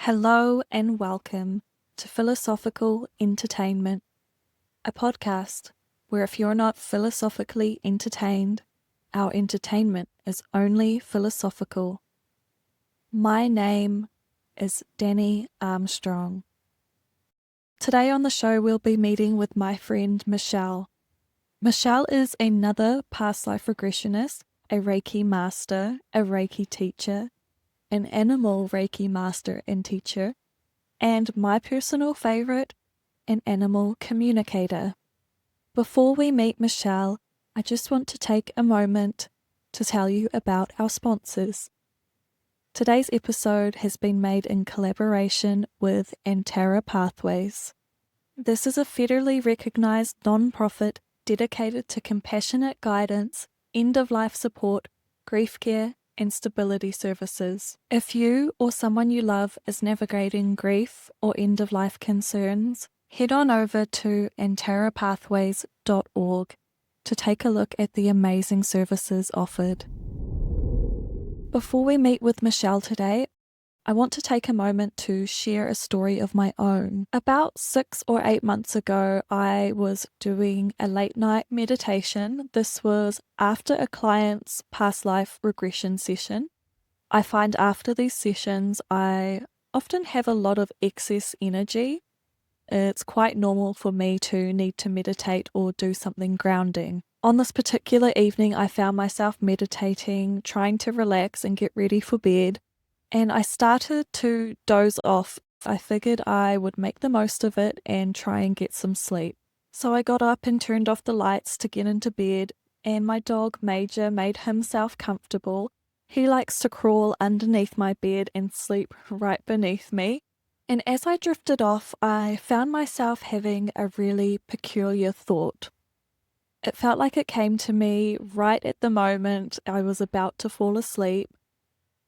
Hello and welcome to Philosophical Entertainment, a podcast where if you're not philosophically entertained, our entertainment is only philosophical. My name is Danni Armstrong. Today on the show we'll be meeting with my friend Michelle. Michelle is another past life regressionist, a Reiki Master, a Reiki teacher, an animal Reiki Master and teacher, and my personal favorite, an animal communicator. Before we meet Michelle, I just want to take a moment to tell you about our sponsors. Today's episode has been made in collaboration with Antara Pathways. This is a federally recognized non-profit dedicated to compassionate guidance, end-of-life support, grief care, and stability services. If you or someone you love is navigating grief or end-of-life concerns, head on over to antarapathways.org to take a look at the amazing services offered. Before we meet with Michelle today, I want to take a moment to share a story of my own. About 6 or 8 months ago, I was doing a late night meditation. This was after a client's past life regression session. I find after these sessions, I often have a lot of excess energy. It's quite normal for me to need to meditate or do something grounding. On this particular evening, I found myself meditating, trying to relax and get ready for bed. And I started to doze off. I figured I would make the most of it and try and get some sleep. So I got up and turned off the lights to get into bed, and my dog Major made himself comfortable. He likes to crawl underneath my bed and sleep right beneath me. And as I drifted off, I found myself having a really peculiar thought. It felt like it came to me right at the moment I was about to fall asleep.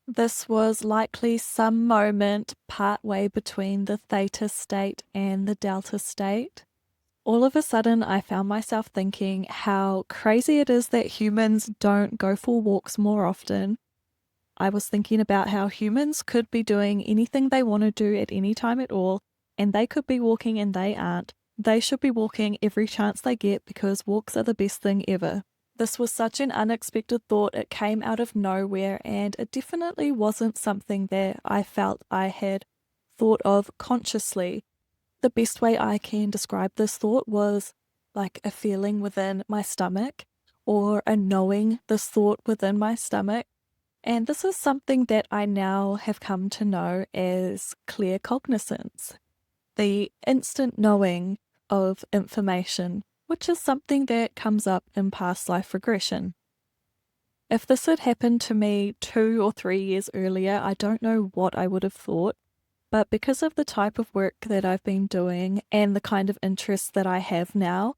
This was likely some moment partway between the theta state and the delta state. All of a sudden, I found myself thinking how crazy it is that humans don't go for walks more often. I was thinking about how humans could be doing anything they want to do at any time at all, and they could be walking and they aren't. They should be walking every chance they get because walks are the best thing ever. This was such an unexpected thought. It came out of nowhere, and it definitely wasn't something that I felt I had thought of consciously. The best way I can describe this thought was like a feeling within my stomach, or a knowing this thought within my stomach. And this is something that I now have come to know as clear cognizance, the instant knowing of information, which is something that comes up in past life regression. If this had happened to me 2 or 3 years earlier, I don't know what I would have thought, but because of the type of work that I've been doing and the kind of interests that I have now,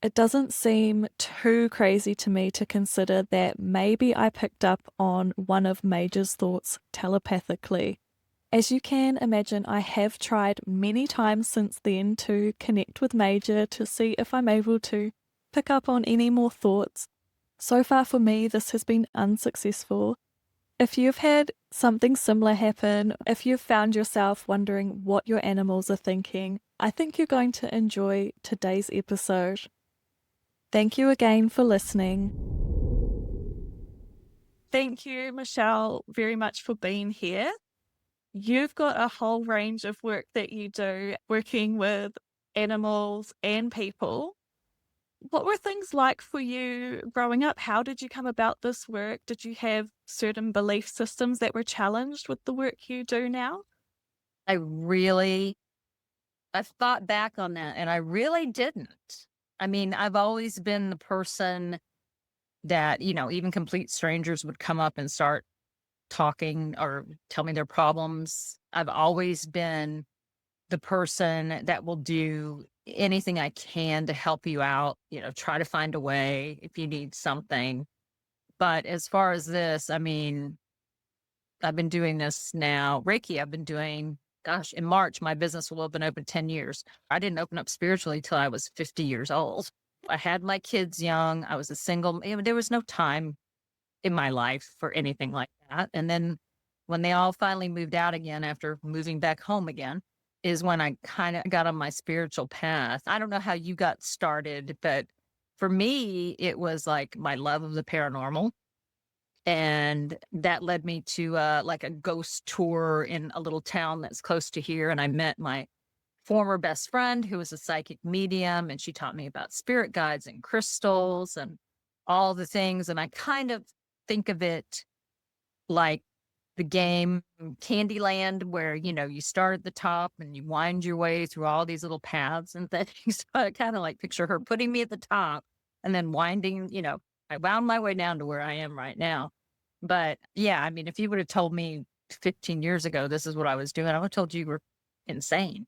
it doesn't seem too crazy to me to consider that maybe I picked up on one of Major's thoughts telepathically. As you can imagine, I have tried many times since then to connect with Major to see if I'm able to pick up on any more thoughts. So far for me, this has been unsuccessful. If you've had something similar happen, if you've found yourself wondering what your animals are thinking, I think you're going to enjoy today's episode. Thank you again for listening. Thank you, Michelle, very much for being here. You've got a whole range of work that you do, working with animals and people. What were things like for you growing up? How did you come about this work? Did you have certain belief systems that were challenged with the work you do now? I've thought back on that and I really didn't. I mean, I've always been the person that, even complete strangers would come up and start talking or tell me their problems. I've always been the person that will do anything I can to help you out, try to find a way if you need something. But as far as this, I mean, I've been doing this now. Reiki, I've been doing, gosh, in March, my business will have been open 10 years. I didn't open up spiritually till I was 50 years old. I had my kids young. I was a single, there was no time in my life for anything like that. And then when they all finally moved out again after moving back home again, is when I kind of got on my spiritual path. I don't know how you got started, but for me, it was like my love of the paranormal. And that led me to like a ghost tour in a little town that's close to here. And I met my former best friend who was a psychic medium, and she taught me about spirit guides and crystals and all the things. And I kind of think of it like the game Candyland, where, you start at the top and you wind your way through all these little paths and things. So I kind of like picture her putting me at the top and then winding, I wound my way down to where I am right now. But yeah, I mean, if you would have told me 15 years ago this is what I was doing, I would have told you were insane.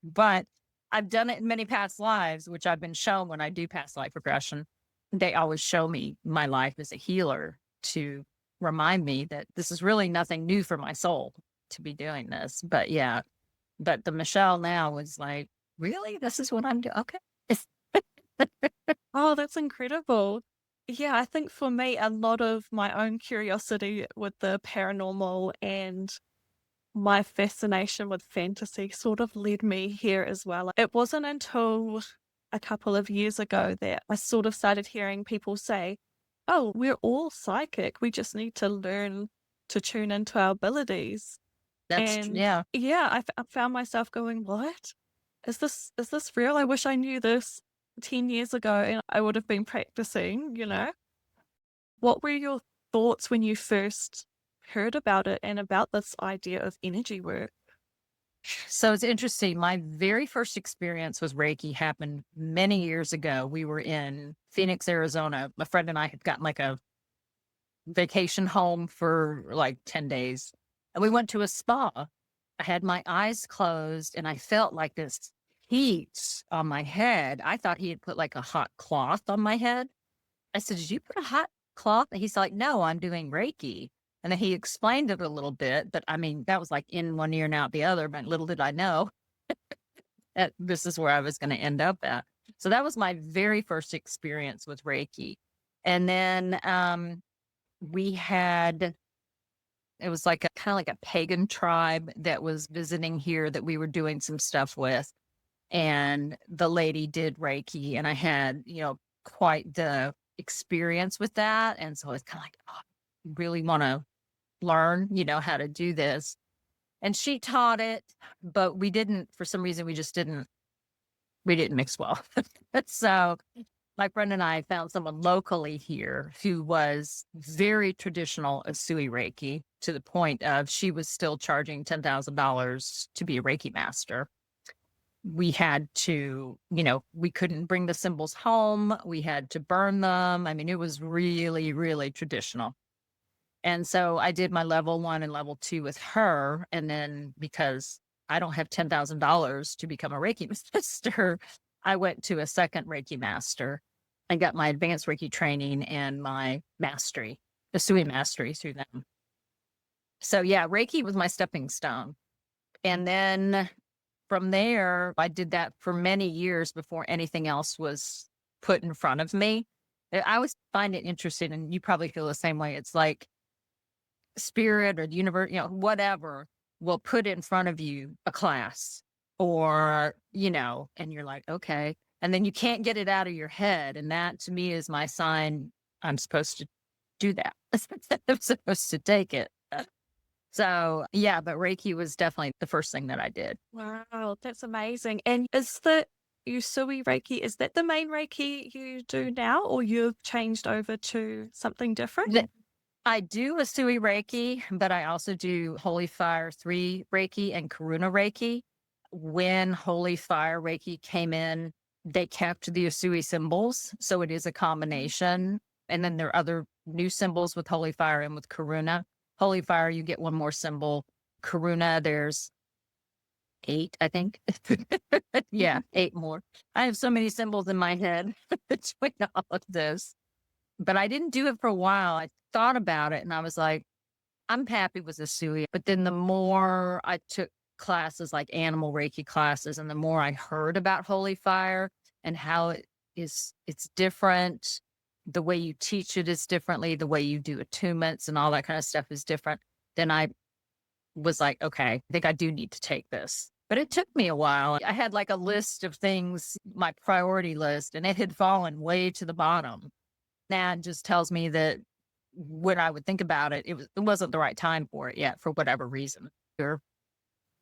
But I've done it in many past lives, which I've been shown when I do past life regression. They always show me my life as a healer to remind me that this is really nothing new for my soul to be doing this. But yeah, but the Michelle now was like, really? This is what I'm doing? Okay. Oh, that's incredible. Yeah, I think for me, a lot of my own curiosity with the paranormal and my fascination with fantasy sort of led me here as well. It wasn't until a couple of years ago that I sort of started hearing people say, oh, we're all psychic. We just need to learn to tune into our abilities. And Yeah. yeah, I found myself going, what? Is this real? I wish I knew this 10 years ago and I would have been practicing, you know? What were your thoughts when you first heard about it and about this idea of energy work? So it's interesting. My very first experience with Reiki happened many years ago. We were in Phoenix, Arizona. My friend and I had gotten like a vacation home for like 10 days. And we went to a spa. I had my eyes closed and I felt like this heat on my head. I thought he had put like a hot cloth on my head. I said, "Did you put a hot cloth?" And he's like, "No, I'm doing Reiki." And then he explained it a little bit, but I mean, that was like in one ear and out the other, but little did I know that this is where I was going to end up at. So that was my very first experience with Reiki. And then we had, it was like a kind of like a pagan tribe that was visiting here that we were doing some stuff with. And the lady did Reiki, and I had, quite the experience with that. And so it's kind of like, oh, I really want to learn, how to do this. And she taught it, but we didn't, for some reason, we didn't mix well. So my friend and I found someone locally here who was very traditional Asui Reiki, to the point of she was still charging $10,000 to be a Reiki master. We had to, we couldn't bring the symbols home. We had to burn them. I mean, it was really, really traditional. And so I did my level 1 and level 2 with her. And then because I don't have $10,000 to become a Reiki master, I went to a second Reiki master and got my advanced Reiki training and my mastery, the Sui mastery through them. So yeah, Reiki was my stepping stone. And then from there, I did that for many years before anything else was put in front of me. I always find it interesting, and you probably feel the same way. It's like spirit or the universe, whatever will put in front of you a class or, and you're like, okay. And then you can't get it out of your head. And that to me is my sign I'm supposed to do that. I'm supposed to take it. So yeah, but Reiki was definitely the first thing that I did. Wow, that's amazing. And is the Usui Reiki, is that the main Reiki you do now, or you've changed over to something different? I do Asui Reiki, but I also do Holy Fire 3 Reiki and Karuna Reiki. When Holy Fire Reiki came in, they kept the Asui symbols. So it is a combination. And then there are other new symbols with Holy Fire and with Karuna. Holy Fire, you get one more symbol. Karuna, there's 8, I think. Yeah, 8 more. I have so many symbols in my head between all of this. But I didn't do it for a while. I thought about it and I was like, I'm happy with Asui. But then the more I took classes like animal Reiki classes, and the more I heard about Holy Fire and how it's different. the way you teach it is differently, the way you do attunements and all that kind of stuff is different, then I was like, okay, I think I do need to take this. But it took me a while. I had like a list of things, my priority list, and it had fallen way to the bottom. That just tells me that when I would think about it, it wasn't the right time for it yet, for whatever reason. Or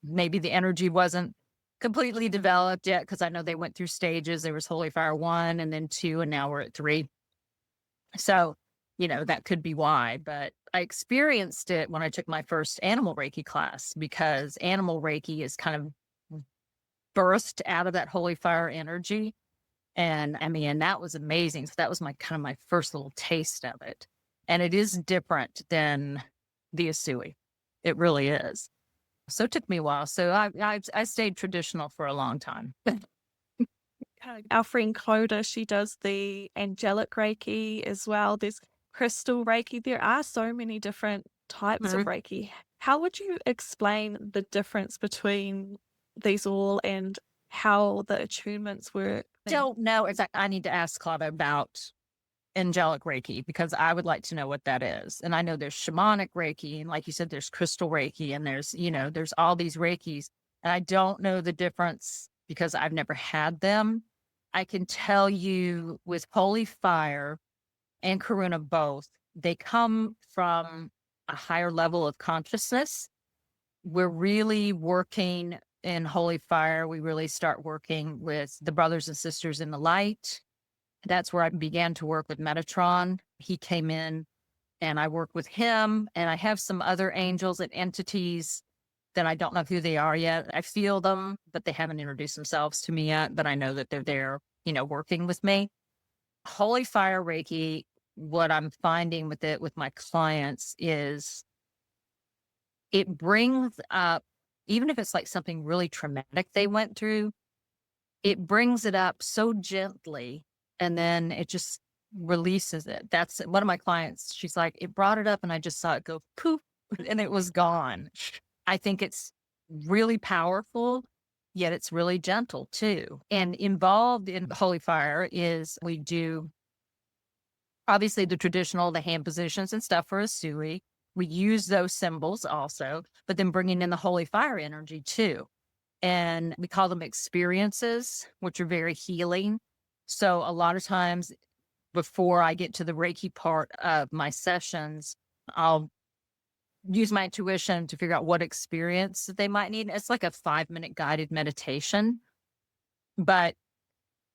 maybe the energy wasn't completely developed yet, because I know they went through stages. There was Holy Fire 1 and then 2, and now we're at 3. So, that could be why. But I experienced it when I took my first animal Reiki class, because animal Reiki is kind of burst out of that Holy Fire energy. And I mean, that was amazing. So that was my first little taste of it. And it is different than the Asui. It really is. So it took me a while. So I stayed traditional for a long time. Our friend Coda, she does the angelic Reiki as well. There's crystal Reiki. There are so many different types of Reiki. How would you explain the difference between these all and how the attunements work? Don't know exactly. I need to ask Claudia about angelic Reiki, because I would like to know what that is. And I know there's shamanic Reiki, and like you said, there's crystal Reiki, and there's all these Reikis. And I don't know the difference because I've never had them. I can tell you with Holy Fire and Karuna both, they come from a higher level of consciousness. We're really working in Holy Fire. We really start working with the brothers and sisters in the light. That's where I began to work with Metatron. He came in and I work with him, and I have some other angels and entities that I don't know who they are yet. I feel them, but they haven't introduced themselves to me yet, but I know that they're there, working with me. Holy Fire Reiki, what I'm finding with it with my clients is it brings up, even if it's like something really traumatic they went through, it brings it up so gently, and then it just releases it. That's one of my clients. She's like, it brought it up and I just saw it go poof and it was gone. I think it's really powerful, yet it's really gentle too. And involved in Holy Fire is we do obviously the traditional, the hand positions and stuff for a sui. We use those symbols also, but then bringing in the Holy Fire energy too. And we call them experiences, which are very healing. So a lot of times before I get to the Reiki part of my sessions, I'll use my intuition to figure out what experience that they might need. It's like a 5-minute guided meditation, but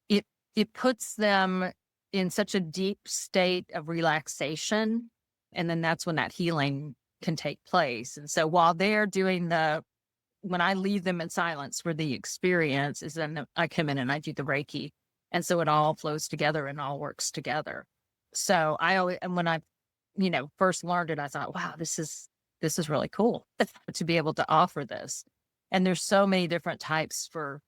it puts them in such a deep state of relaxation. And then that's when that healing can take place. And so while they're doing when I leave them in silence for the experience, is then I come in and I do the Reiki. And so it all flows together and all works together. So and when I, first learned it, I thought, wow, this is really cool to be able to offer this. And there's so many different types for,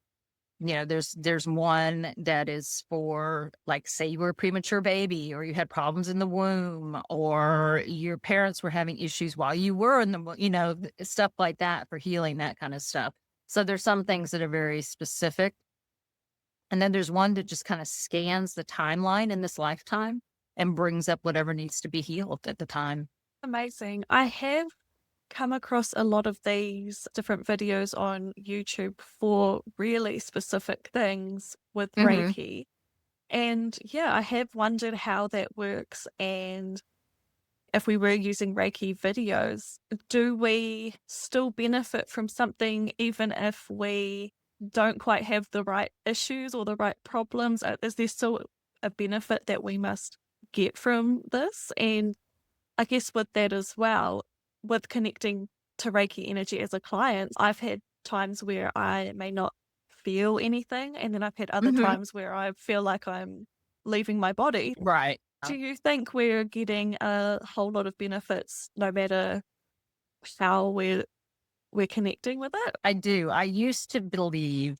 there's one that is for, like, say you were a premature baby, or you had problems in the womb, or your parents were having issues while you were in the, stuff like that, for healing, that kind of stuff. So there's some things that are very specific. And then there's one that just kind of scans the timeline in this lifetime and brings up whatever needs to be healed at the time. Amazing. I have come across a lot of these different videos on YouTube for really specific things with Reiki. And yeah, I have wondered how that works. And if we were using Reiki videos, do we still benefit from something even if we don't quite have the right issues or the right problems? Is there still a benefit that we must get from this? And I guess with that as well, with connecting to Reiki energy as a client, I've had times where I may not feel anything, and then I've had other times where I feel like I'm leaving my body. Right. Do you think we're getting a whole lot of benefits no matter how we're connecting with it? I do. I used to believe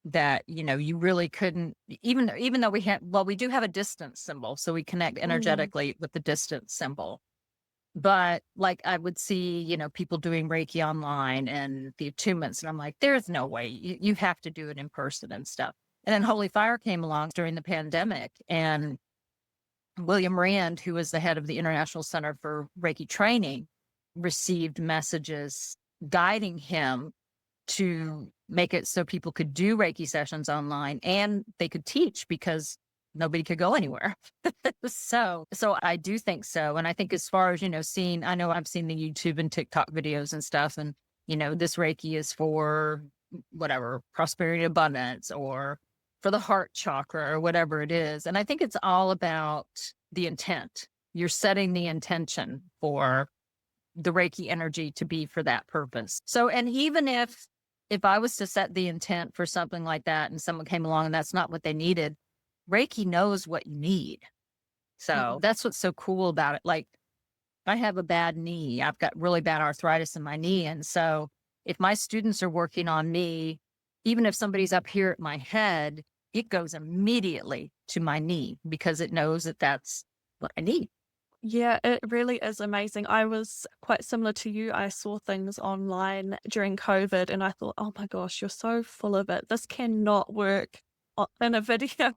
that, you really couldn't, even though we do have a distance symbol, so we connect energetically with the distance symbol. But like I would see, people doing Reiki online and the attunements, and I'm like, there's no way you have to do it in person and stuff. And then Holy Fire came along during the pandemic, and William Rand, who was the head of the International Center for Reiki Training, received messages guiding him to make it so people could do Reiki sessions online and they could teach because nobody could go anywhere. So I do think so. And I think as far as, I know I've seen the YouTube and TikTok videos and stuff, and, this Reiki is for whatever, prosperity, abundance, or for the heart chakra or whatever it is. And I think it's all about the intent. You're setting the intention for the Reiki energy to be for that purpose. So, and even if I was to set the intent for something like that and someone came along and that's not what they needed, Reiki knows what you need. So that's what's so cool about it. Like, I have a bad knee. I've got really bad arthritis in my knee. And so if my students are working on me, even if somebody's up here at my head, it goes immediately to my knee because it knows that that's what I need. Yeah, it really is amazing. I was quite similar to you. I saw things online during COVID and I thought, oh my gosh, you're so full of it. This cannot work in a video.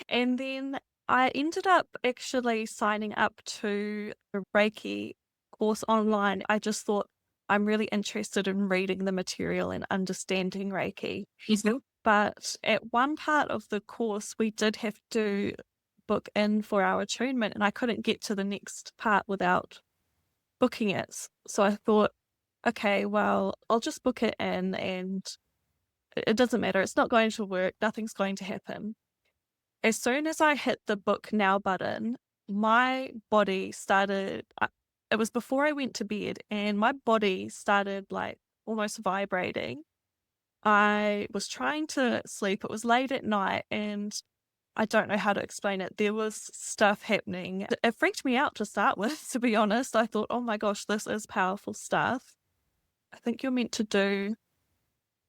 And then I ended up actually signing up to a Reiki course online. I just thought I'm really interested in reading the material and understanding Reiki. But at one part of the course, we did have to book in for our attunement, and I couldn't get to the next part without booking it. So I thought, okay, well, I'll just book it in and it doesn't matter. It's not going to work. Nothing's going to happen. As soon as I hit the book now button, my body started, it was before I went to bed, and my body started like almost vibrating. I was trying to sleep. It was late at night and I don't know how to explain it. There was stuff happening. It freaked me out to start with, to be honest. I thought, oh my gosh, this is powerful stuff. I think you're meant to do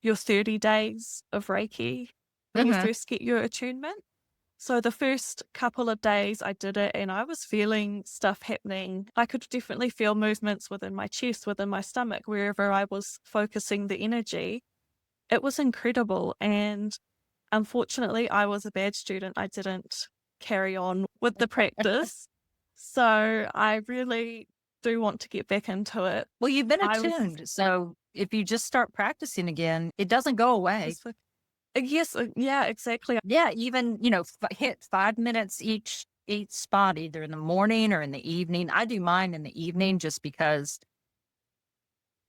your 30 days of Reiki when you first get your attunement. So the first couple of days I did it and I was feeling stuff happening. I could definitely feel movements within my chest, within my stomach, wherever I was focusing the energy. It was incredible. And unfortunately, I was a bad student. I didn't carry on with the practice. So I really do want to get back into it. Well, you've been attuned. So if you just start practicing again, it doesn't go away. Yes, yeah, exactly. Yeah, even, hit 5 minutes each spot, either in the morning or in the evening. I do mine in the evening just because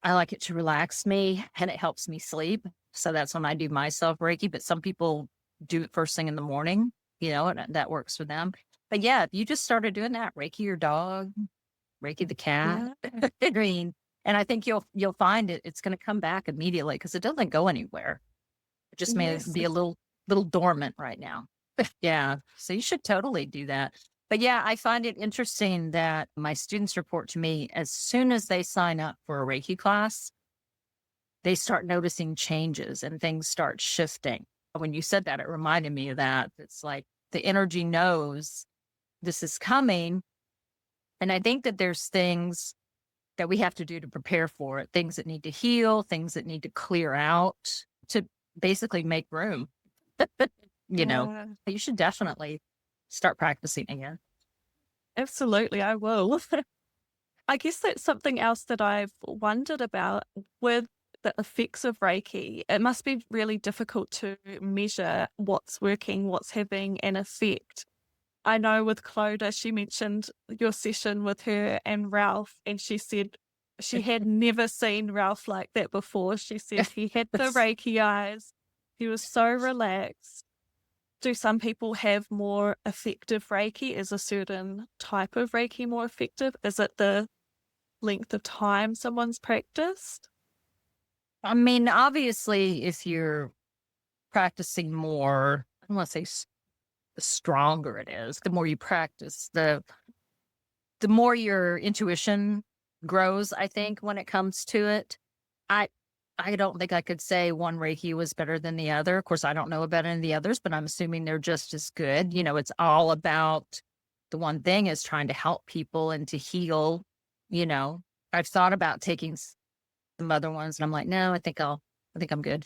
I like it to relax me and it helps me sleep. So that's when I do my self Reiki, but some people do it first thing in the morning, and that works for them. But yeah, if you just started doing that, Reiki your dog, Reiki the cat, and I think you'll find it's going to come back immediately because it doesn't go anywhere. It just may be a little dormant right now. Yeah. So you should totally do that. But yeah, I find it interesting that my students report to me as soon as they sign up for a Reiki class, they start noticing changes and things start shifting. When you said that, it reminded me of that. It's like the energy knows this is coming. And I think that there's things that we have to do to prepare for it, things that need to heal, things that need to clear out to basically make room. You should definitely start practicing again. Absolutely, I will. I guess that's something else that I've wondered about with the effects of Reiki. It must be really difficult to measure what's working, what's having an effect. I know with Clodagh, she mentioned your session with her and Ralph, and she said she had never seen Ralph like that before. She said he had the Reiki eyes. He was so relaxed. Do some people have more effective Reiki? Is a certain type of Reiki more effective? Is it the length of time someone's practiced? I mean, obviously, if you're practicing more, I don't want to say the stronger it is, the more you practice, the more your intuition grows, I think, when it comes to it. I don't think I could say one Reiki was better than the other. Of course, I don't know about any of the others, but I'm assuming they're just as good. It's all about the one thing is trying to help people and to heal. I've thought about taking some other ones and I'm like, no, I think I'm good.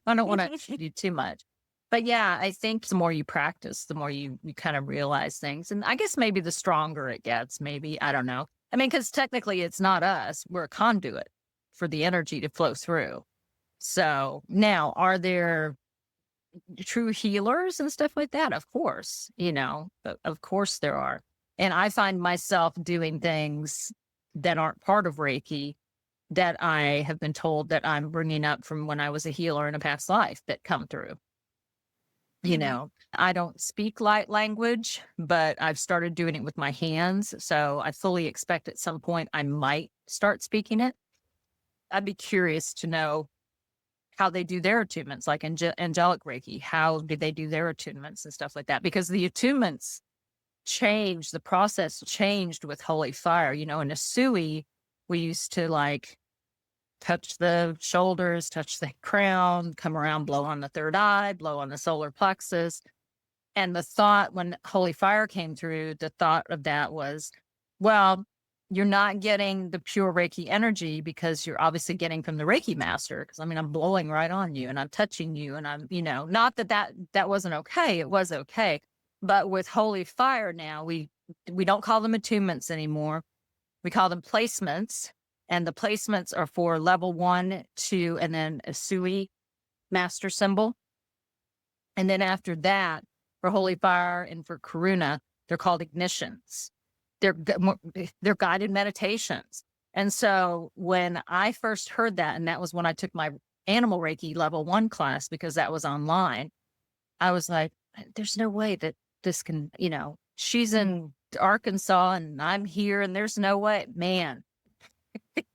I don't want to do too much. But yeah, I think the more you practice, the more you kind of realize things. And I guess maybe the stronger it gets, maybe. I don't know. I mean, because technically it's not us. We're a conduit for the energy to flow through. So now, are there true healers and stuff like that? Of course, of course there are. And I find myself doing things that aren't part of Reiki that I have been told that I'm bringing up from when I was a healer in a past life that come through. I don't speak light language, but I've started doing it with my hands. So I fully expect at some point I might start speaking it. I'd be curious to know how they do their attunements, like angelic Reiki. How do they do their attunements and stuff like that? Because the attunements changed, the process changed with holy fire. In a sui, we used to like touch the shoulders, touch the crown, come around, blow on the third eye, blow on the solar plexus. And the thought when holy fire came through, the thought of that was, well, you're not getting the pure Reiki energy because you're obviously getting from the Reiki Master. Because I'm blowing right on you and I'm touching you. And I'm, not that wasn't okay. It was okay. But with holy fire now, we don't call them attunements anymore. We call them placements. And the placements are for level 1, 2, and then a sui master symbol. And then after that, for holy fire and for karuna, they're called ignitions. They're guided meditations. And so when I first heard that, and that was when I took my animal Reiki level 1 class, because that was online, I was like, there's no way that this can, she's in Arkansas and I'm here and there's no way, man.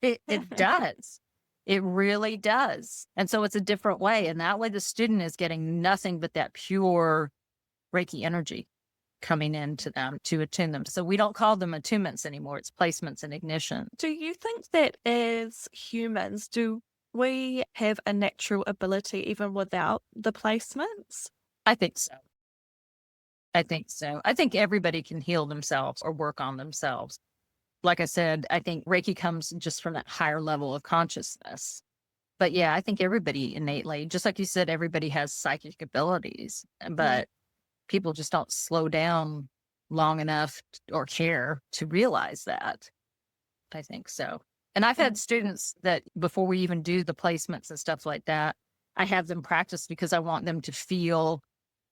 It does. It really does. And so it's a different way. And that way the student is getting nothing but that pure Reiki energy coming into them to attune them. So we don't call them attunements anymore. It's placements and ignition. Do you think that as humans, do we have a natural ability even without the placements? I think so. I think everybody can heal themselves or work on themselves. Like I said, I think Reiki comes just from that higher level of consciousness. But yeah, I think everybody innately, just like you said, everybody has psychic abilities, but people just don't slow down long enough or care to realize that. I think so. And I've had students that before we even do the placements and stuff like that, I have them practice because I want them to feel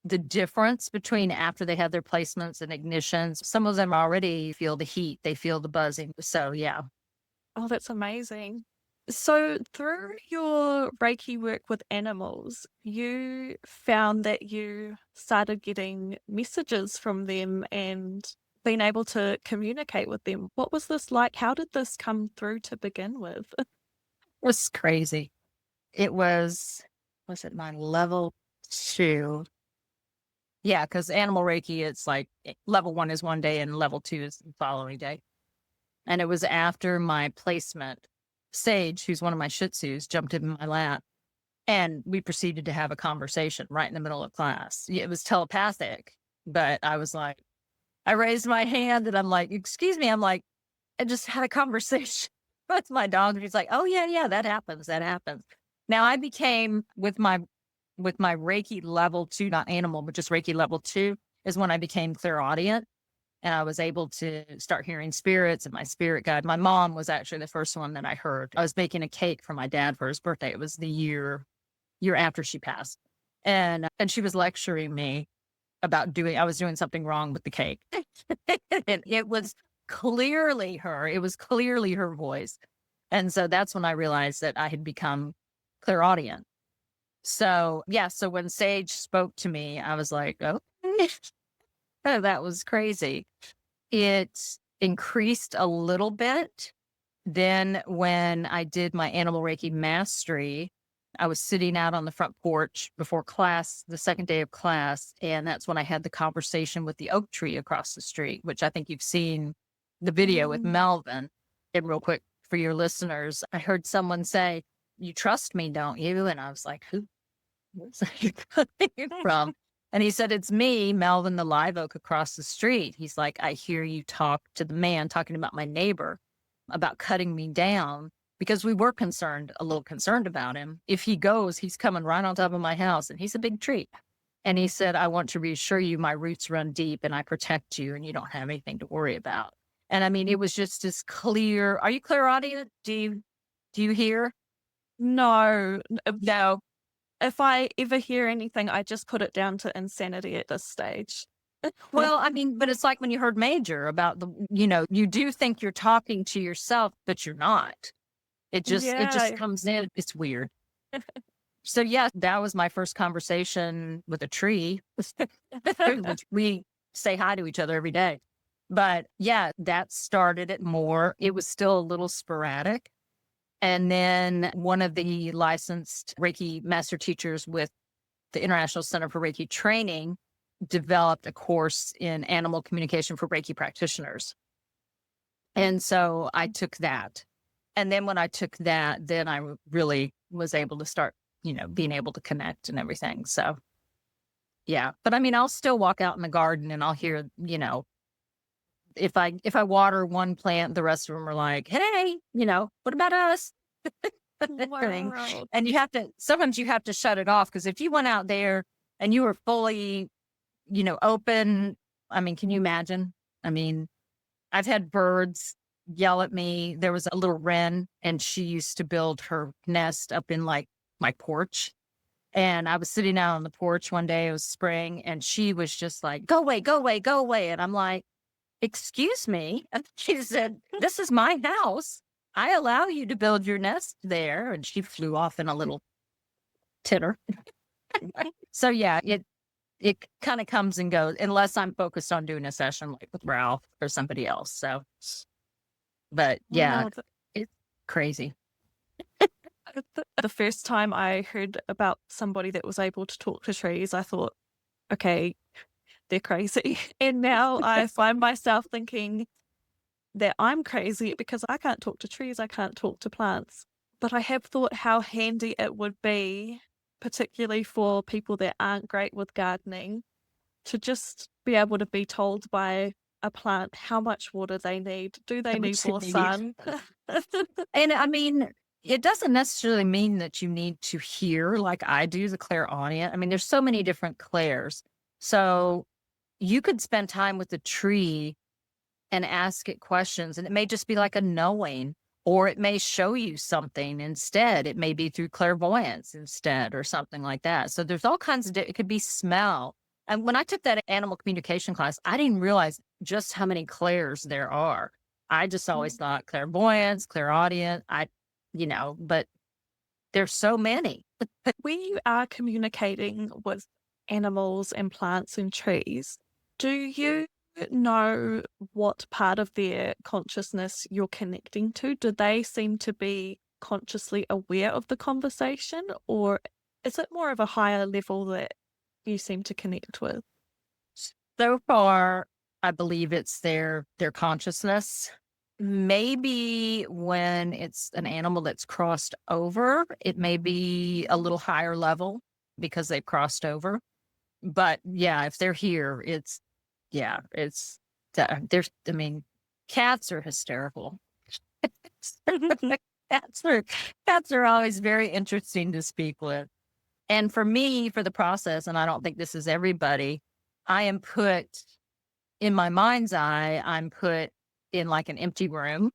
the difference between after they have their placements and ignitions. Some of them already feel the heat, they feel the buzzing. So yeah. Oh, that's amazing. So through your Reiki work with animals, you found that you started getting messages from them and being able to communicate with them. What was this like? How did this come through to begin with? It was crazy. It was it my level 2? Yeah, because animal Reiki, it's like level 1 is one day and level 2 is the following day. And it was after my placement. Sage, who's one of my Shih Tzus, jumped in my lap and we proceeded to have a conversation right in the middle of class. It was telepathic, but I was like, I raised my hand and I'm like, excuse me. I'm like, I just had a conversation with my dog. And he's like, oh yeah, that happens. That happens. Now I became with my Reiki level 2, not animal, but just Reiki level 2 is when I became clairaudient. And I was able to start hearing spirits and my spirit guide. My mom was actually the first one that I heard. I was baking a cake for my dad for his birthday. It was the year after she passed. And she was lecturing me about I was doing something wrong with the cake. And it was clearly her. It was clearly her voice. And so that's when I realized that I had become clairaudient. So yeah, so when Sage spoke to me, I was like, oh, oh, that was crazy. It increased a little bit. Then when I did my animal Reiki mastery, I was sitting out on the front porch before class, the second day of class. And that's when I had the conversation with the oak tree across the street, which I think you've seen the video with Melvin. And real quick for your listeners, I heard someone say, you trust me, don't you? And I was like, where's that coming from? And he said, it's me, Melvin, the live oak across the street. He's like, I hear you talk to the man talking about my neighbor about cutting me down because we were a little concerned about him. If he goes, he's coming right on top of my house and he's a big tree. And he said, I want to reassure you, my roots run deep and I protect you and you don't have anything to worry about. And I mean, it was just as clear. Are you clairaudient? Do you hear? No, No. if I ever hear anything, I just put it down to insanity at this stage. Well, I mean, but it's like when you heard Major about you do think you're talking to yourself, but you're not. It just Yeah. comes in. It's weird. So yeah, that was my first conversation with a tree, which we say hi to each other every day. But yeah, that started it more. It was still a little sporadic. And then one of the licensed Reiki master teachers with the International Center for Reiki Training developed a course in animal communication for Reiki practitioners. And so I took that. And then when I took that, then I really was able to start, being able to connect and everything. So yeah. But I mean, I'll still walk out in the garden and I'll hear, if I water one plant, the rest of them are like, hey, what about us? Wow. And sometimes you have to shut it off, because if you went out there and you were fully, open, I mean, can you imagine? I mean, I've had birds yell at me. There was a little wren and she used to build her nest up in like my porch. And I was sitting out on the porch one day, it was spring, and she was just like, go away, go away, go away. And I'm like, excuse me. And she said, this is my house. I allow you to build your nest there. And she flew off in a little titter. So yeah, it kind of comes and goes unless I'm focused on doing a session like with Ralph or somebody else. So, but yeah, Wow. it's crazy. The first time I heard about somebody that was able to talk to trees, I thought, okay, they're crazy. And now I find myself thinking that I'm crazy because I can't talk to trees, I can't talk to plants. But I have thought how handy it would be, particularly for people that aren't great with gardening, to just be able to be told by a plant how much water they need. Do they How need much they more need. sun? And I mean, it doesn't necessarily mean that you need to hear like I do, the clairaudient. I mean, there's so many different clairs. So you could spend time with the tree and ask it questions, and it may just be like a knowing, or it may show you something instead. It may be through clairvoyance instead or something like that. So there's all kinds of, it could be smell. And when I took that animal communication class, I didn't realize just how many clairs there are. I just always thought clairvoyance, clairaudient, but there's so many. When you are communicating with animals and plants and trees, do you know what part of their consciousness you're connecting to? Do they seem to be consciously aware of the conversation, or is it more of a higher level that you seem to connect with? So far, I believe it's their consciousness. Maybe when it's an animal that's crossed over, it may be a little higher level because they've crossed over. But yeah, if they're here, there's, I mean, cats are hysterical. Cats are always very interesting to speak with. And for me, for the process, and I don't think this is everybody, I am put in my mind's eye, I'm put in like an empty room,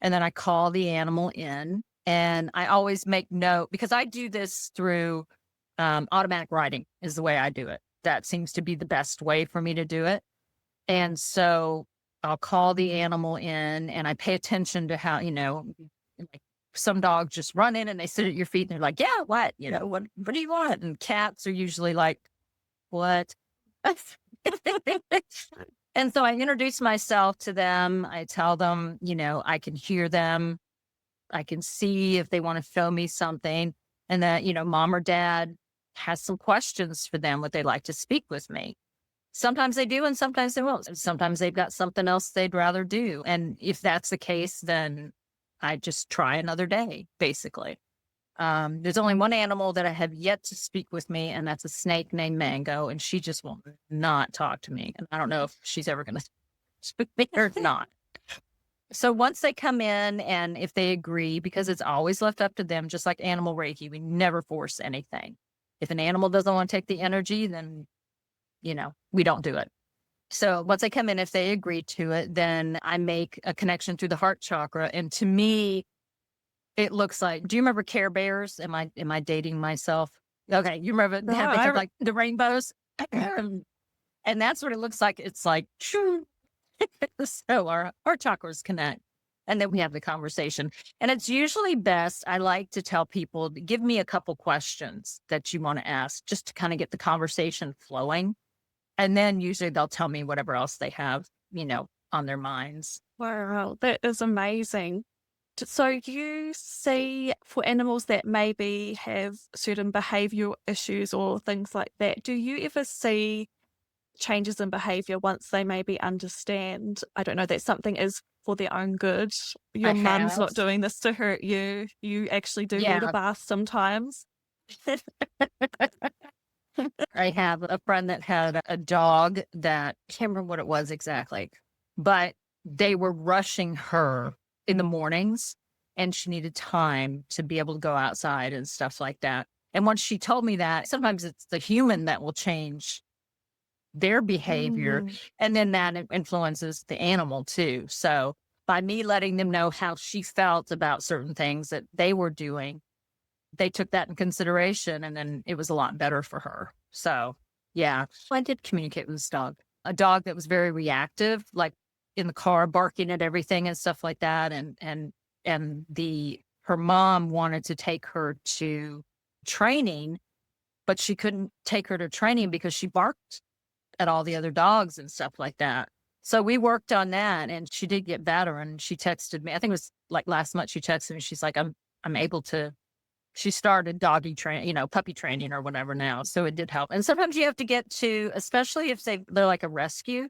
and then I call the animal in, and I always make note, because I do this through automatic writing is the way I do it. That seems to be the best way for me to do it. And so I'll call the animal in and I pay attention to how, like some dogs just run in and they sit at your feet and they're like, yeah, what, what do you want? And cats are usually like, what? And so I introduce myself to them. I tell them, I can hear them. I can see if they want to show me something, and that, mom or dad has some questions for them, what they'd like to speak with me. Sometimes they do, and sometimes they won't. Sometimes they've got something else they'd rather do. And if that's the case, then I just try another day, basically. There's only one animal that I have yet to speak with me, and that's a snake named Mango, and she just will not talk to me. And I don't know if she's ever going to speak to me or not. So once they come in, and if they agree, because it's always left up to them, just like animal Reiki, we never force anything. If an animal doesn't want to take the energy, then, we don't do it. So once I come in, if they agree to it, then I make a connection through the heart chakra. And to me, it looks like, do you remember Care Bears? Am I dating myself? Okay. You remember No, how they have like the rainbows? And that's what it looks like. It's like, shoo. So our chakras connect. And then we have the conversation. And it's usually best, I like to tell people, give me a couple questions that you want to ask just to kind of get the conversation flowing. And then usually they'll tell me whatever else they have, on their minds. wow, that is amazing. So you see for animals that maybe have certain behavioral issues or things like that, do you ever see changes in behavior once they maybe understand, I don't know, that something is for their own good? Your I mum's have. not doing this to hurt you. You actually do need a Yeah. bath sometimes. I have a friend that had a dog that, I can't remember what it was exactly, but they were rushing her in the mornings and she needed time to be able to go outside and stuff like that. And once she told me that, sometimes it's the human that will change their behavior. Mm. And then that influences the animal too. So by me letting them know how she felt about certain things that they were doing, they took that in consideration and then it was a lot better for her. So yeah, I did communicate with this dog, a dog that was very reactive, like in the car, barking at everything and stuff like that. And her mom wanted to take her to training, but she couldn't take her to training because she barked at all the other dogs and stuff like that. So we worked on that and she did get better. And she texted me, I think it was like last month, she texted me, she's like, I'm able to, she started doggy train, puppy training or whatever now. So it did help. And sometimes you have to get to, especially if they're like a rescue,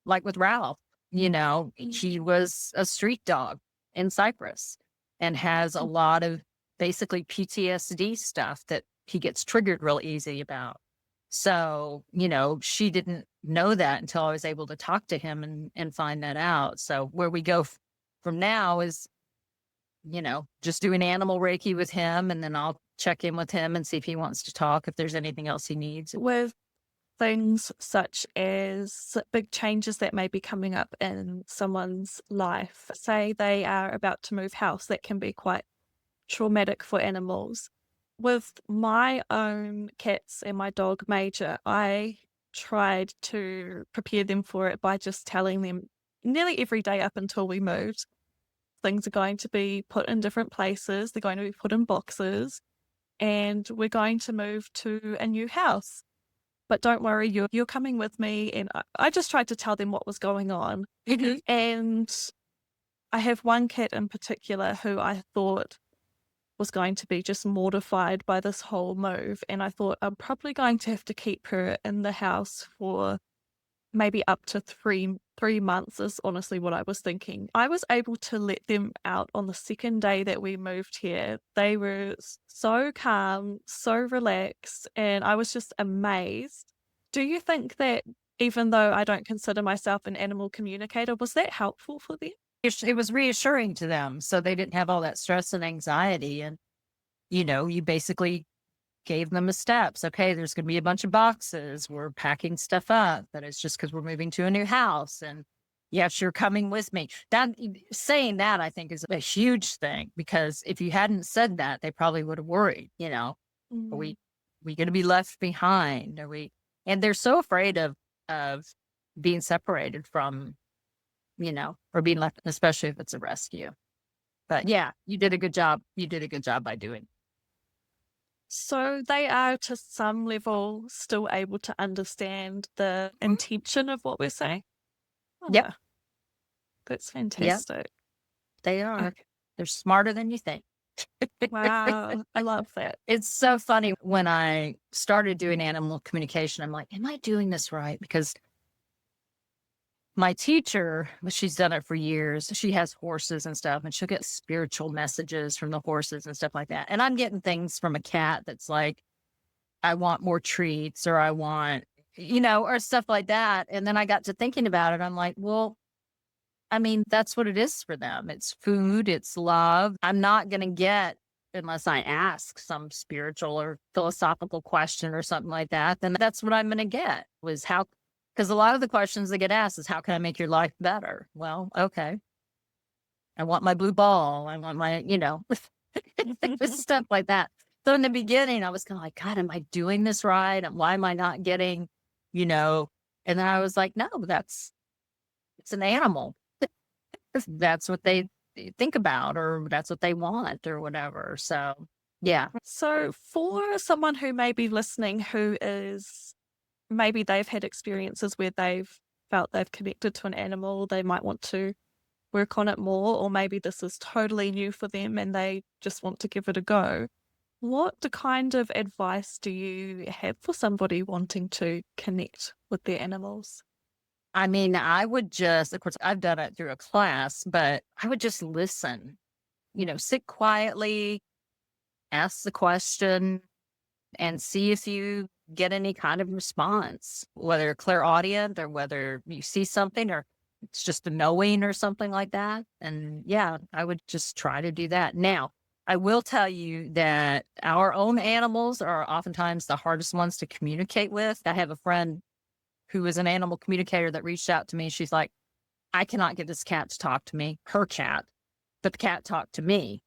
like with Ralph, he was a street dog in Cyprus and has a lot of basically PTSD stuff that he gets triggered real easy about. So, she didn't know that until I was able to talk to him and find that out. So where we go from now is, just doing animal Reiki with him. And then I'll check in with him and see if he wants to talk, if there's anything else he needs. With things such as big changes that may be coming up in someone's life, say they are about to move house, that can be quite traumatic for animals. With my own cats and my dog Major, I tried to prepare them for it by just telling them nearly every day up until we moved, things are going to be put in different places, they're going to be put in boxes, and we're going to move to a new house. But don't worry, you're coming with me. And I just tried to tell them what was going on. Mhm. And I have one cat in particular who I thought was going to be just mortified by this whole move. And I thought I'm probably going to have to keep her in the house for maybe up to three months is honestly what I was thinking. I was able to let them out on the second day that we moved here. They were so calm, so relaxed, and I was just amazed. Do you think that even though I don't consider myself an animal communicator, was that helpful for them? It was reassuring to them. So they didn't have all that stress and anxiety. And, you basically gave them the steps. Okay, there's going to be a bunch of boxes. We're packing stuff up, but it's just because we're moving to a new house. And yes, you're coming with me. Saying that, I think, is a huge thing, because if you hadn't said that, they probably would have worried, are Mm. we going to be left behind? And they're so afraid of being separated from, or being left, especially if it's a rescue. But yeah, you did a good job. You did a good job by doing. So they are to some level still able to understand the intention of what we're saying? Yep. Ah, that's fantastic. They are. Okay. They're smarter than you think. Wow, I love that. It's so funny. When I started doing animal communication, I'm like, am I doing this right? Because my teacher, she's done it for years. She has horses and stuff, and she'll get spiritual messages from the horses and stuff like that. And I'm getting things from a cat that's like, I want more treats, or I want, or stuff like that. And then I got to thinking about it. I'm like, well, I mean, that's what it is for them. It's food, it's love. I'm not going to get unless I ask some spiritual or philosophical question or something like that, then that's what I'm going to get was how, because a lot of the questions that get asked is how can I make your life better? Well, okay. I want my blue ball. I want my, stuff like that. So in the beginning, I was kind of like, God, am I doing this right? And why am I not getting, you know? And then I was like, no, it's an animal. That's what they think about, or that's what they want, or whatever. So, yeah. So, for someone who may be listening who is maybe they've had experiences where they've felt they've connected to an animal, they might want to work on it more, or maybe this is totally new for them and they just want to give it a go. What kind of advice do you have for somebody wanting to connect with their animals? I mean, I would just, of course, I've done it through a class, but I would just listen, sit quietly, ask the question, and see if you get any kind of response, whether clairaudient or whether you see something or it's just a knowing or something like that. And yeah, I would just try to do that. Now, I will tell you that our own animals are oftentimes the hardest ones to communicate with. I have a friend who is an animal communicator that reached out to me. She's like, I cannot get this cat to talk to me, her cat, but the cat talked to me.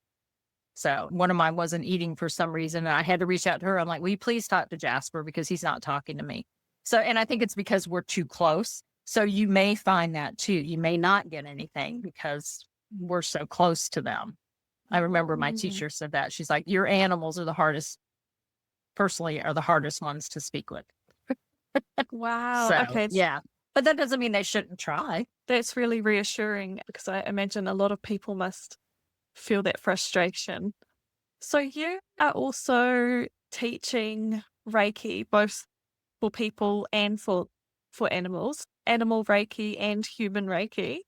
So one of mine wasn't eating for some reason. And I had to reach out to her. I'm like, will you please talk to Jasper because he's not talking to me. So, and I think it's because we're too close. So you may find that too. You may not get anything because we're so close to them. I remember my teacher said that. She's like, your animals are the hardest, personally, are the hardest ones to speak with. Wow. So, Okay. yeah. But that doesn't mean they shouldn't try. That's really reassuring because I imagine a lot of people must feel that frustration. So you are also teaching Reiki both for people and for animals, animal Reiki and human Reiki.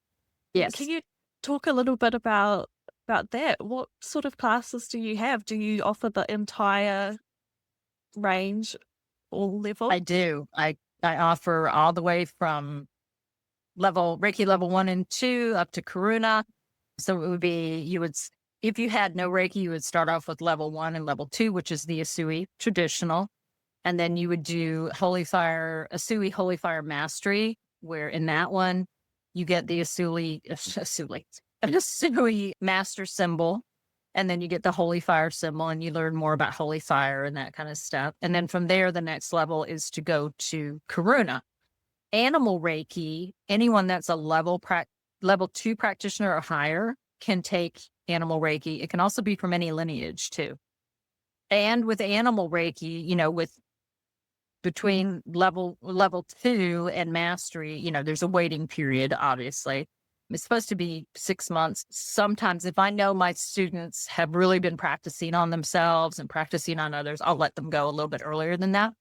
Yes. Can you talk a little bit about that? What sort of classes do you have? Do you offer the entire range, all levels? I do. I offer all the way from Reiki level 1 and 2 up to Karuna. So it would be, if you had no Reiki, you would start off with level 1 and level 2, which is the Asui traditional. And then you would do Asui Holy Fire Mastery, where in that one, you get the Asui Master symbol. And then you get the Holy Fire symbol and you learn more about Holy Fire and that kind of stuff. And then from there, the next level is to go to Karuna. Animal Reiki, anyone that's a level 2 practitioner or higher can take Animal Reiki. It can also be from any lineage too. And with Animal Reiki, with between level 2 and mastery, there's a waiting period, obviously. It's supposed to be 6 months. Sometimes if I know my students have really been practicing on themselves and practicing on others, I'll let them go a little bit earlier than that.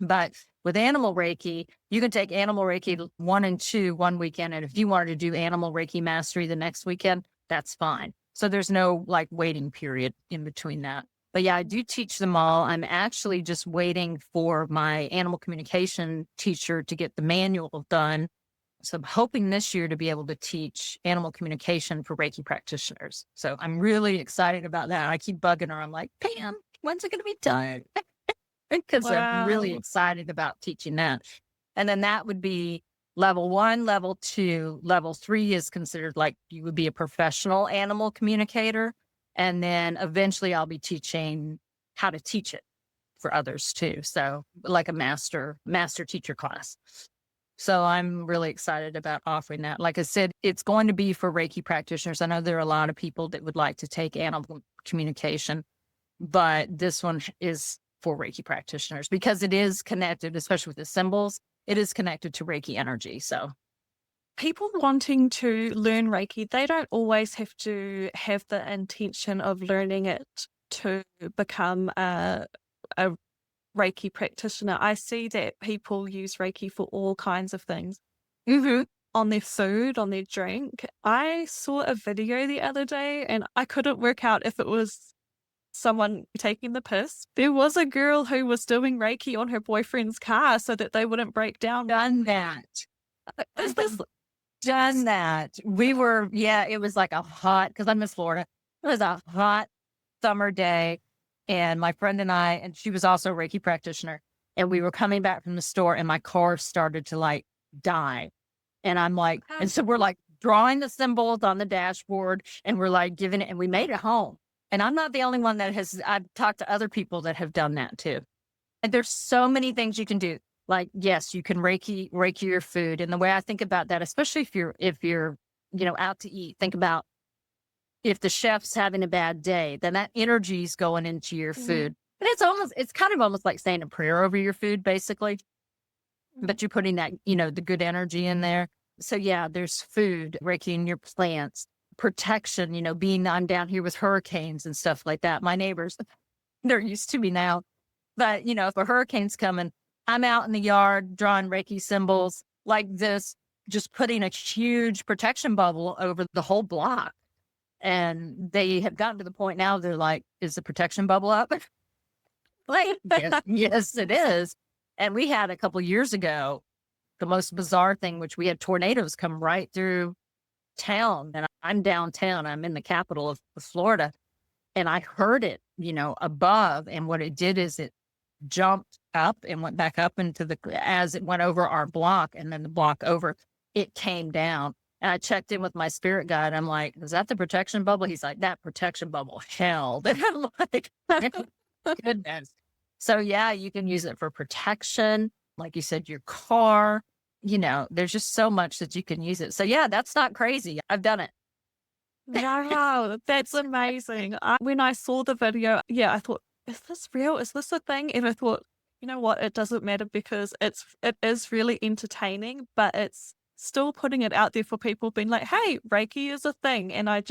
But with Animal Reiki, you can take Animal Reiki 1 and 2 one weekend. And if you wanted to do Animal Reiki Mastery the next weekend, that's fine. So there's no waiting period in between that. But yeah, I do teach them all. I'm actually just waiting for my animal communication teacher to get the manual done. So I'm hoping this year to be able to teach animal communication for Reiki practitioners. So I'm really excited about that. I keep bugging her. I'm like, Pam, when's it going to be done? Because I'm really excited about teaching that. And then that would be level 1, level 2, level 3 is considered like you would be a professional animal communicator. And then eventually I'll be teaching how to teach it for others too. So like a master teacher class. So I'm really excited about offering that. Like I said, it's going to be for Reiki practitioners. I know there are a lot of people that would like to take animal communication, but this one is for Reiki practitioners because it is connected, especially with the symbols, it is connected to Reiki energy. So people wanting to learn Reiki, they don't always have to have the intention of learning it to become a Reiki practitioner. I see that people use Reiki for all kinds of things. On their food, on their drink. I saw a video the other day and I couldn't work out if it was someone taking the piss. There was a girl who was doing Reiki on her boyfriend's car so that they wouldn't break down. Done that. Done that. We were, it was like a hot, because I'm in Florida. It was a hot summer day. And my friend and I, and she was also a Reiki practitioner, and we were coming back from the store and my car started to like die. And I'm like, and so we're like drawing the symbols on the dashboard and we're like giving it, and we made it home. And I'm not the only one that has, I've talked to other people that have done that too. And there's so many things you can do. Like, yes, you can Reiki your food. And the way I think about that, especially if you're, out to eat, think about if the chef's having a bad day, then that energy is going into your food. And it's kind of almost like saying a prayer over your food, basically. But you're putting that, the good energy in there. So yeah, there's food, Reiki in your plants, protection, I'm down here with hurricanes and stuff like that. My neighbors, they're used to me now. But, if a hurricane's coming, I'm out in the yard drawing Reiki symbols like this, just putting a huge protection bubble over the whole block. And they have gotten to the point now, they're like, is the protection bubble up? Like, yes, it is. And we had a couple years ago, the most bizarre thing, which we had tornadoes come right through town. And I'm downtown, I'm in the capital of Florida. And I heard it, above. And what it did is it jumped up and went back up as it went over our block, and then the block over, it came down. And I checked in with my spirit guide. I'm like, is that the protection bubble? He's like, that protection bubble held. And I'm like, goodness. So yeah, you can use it for protection. Like you said, your car, there's just so much that you can use it. So yeah, that's not crazy. I've done it. Wow, that's amazing. When I saw the video, I thought, is this real? Is this a thing? And I thought, you know what? It doesn't matter because it is really entertaining, but it's still putting it out there for people being like, hey, Reiki is a thing. And I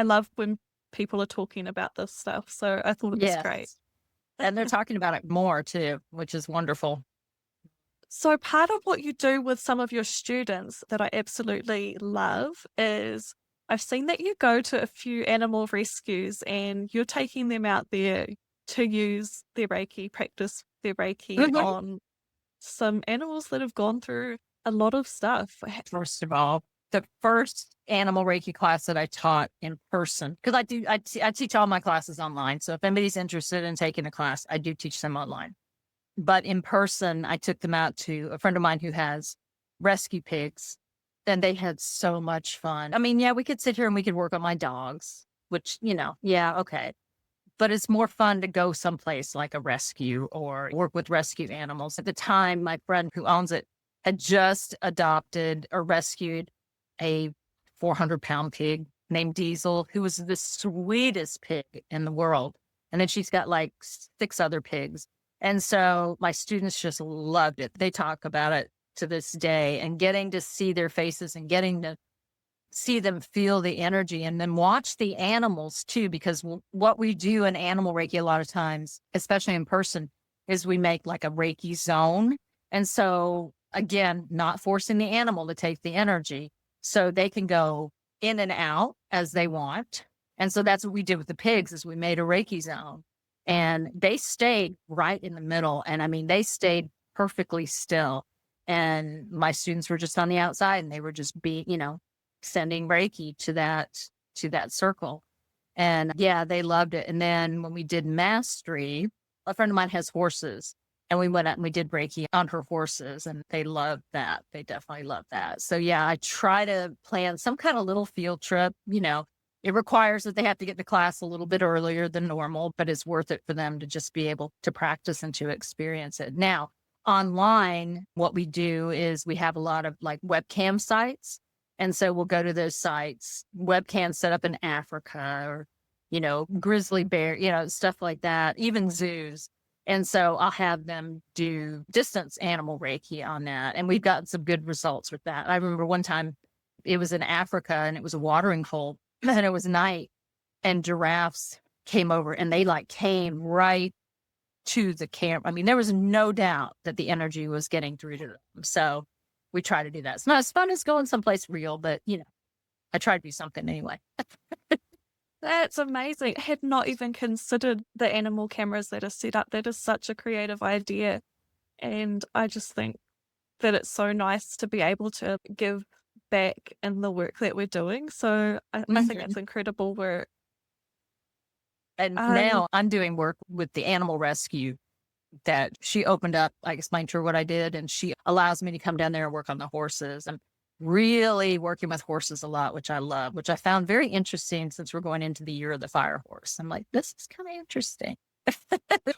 love when people are talking about this stuff. So I thought it was great. And they're talking about it more too, which is wonderful. So part of what you do with some of your students that I absolutely love is I've seen that you go to a few animal rescues and you're taking them out there to use their Reiki, practice their Reiki on some animals that have gone through a lot of stuff. First of all, the first animal Reiki class that I taught in person, because I teach all my classes online. So if anybody's interested in taking a class, I do teach them online. But in person, I took them out to a friend of mine who has rescue pigs, and they had so much fun. I mean, yeah, we could sit here and we could work on my dogs, which, okay. But it's more fun to go someplace like a rescue or work with rescue animals. At the time, my friend who owns it had just adopted or rescued a 400-pound pig named Diesel, who was the sweetest pig in the world. And then she's got like 6 other pigs. And so my students just loved it. They talk about it to this day, and getting to see their faces and getting to see them feel the energy and then watch the animals too, because what we do in animal Reiki a lot of times, especially in person, is we make like a Reiki zone. And so again, not forcing the animal to take the energy, so they can go in and out as they want. And so that's what we did with the pigs, is we made a Reiki zone, and they stayed right in the middle. And I mean, they stayed perfectly still. And my students were just on the outside, and they were just sending Reiki to that circle. And yeah, they loved it. And then when we did mastery, a friend of mine has horses, and we went out and we did Reiki on her horses, and they loved that. They definitely loved that. So yeah, I try to plan some kind of little field trip. It requires that they have to get to class a little bit earlier than normal, but it's worth it for them to just be able to practice and to experience it. Now, online, what we do is we have a lot of like webcam sites. And so we'll go to those sites, webcams set up in Africa, or, grizzly bear, stuff like that, even zoos. And so I'll have them do distance animal Reiki on that. And we've gotten some good results with that. I remember one time it was in Africa, and it was a watering hole, and it was night, and giraffes came over, and they like came right to the camera. I mean, there was no doubt that the energy was getting through to them. So we try to do that. It's not as fun as going someplace real, but I try to do something anyway. That's amazing. I had not even considered the animal cameras that are set up. That is such a creative idea. And I just think that it's so nice to be able to give back in the work that we're doing. So I think that's incredible work. And Um, now I'm doing work with the animal rescue that she opened up. I explained to her what I did, and she allows me to come down there and work on the horses. I'm really working with horses a lot, which I love, which I found very interesting since we're going into the year of the fire horse. I'm like, this is kind of interesting.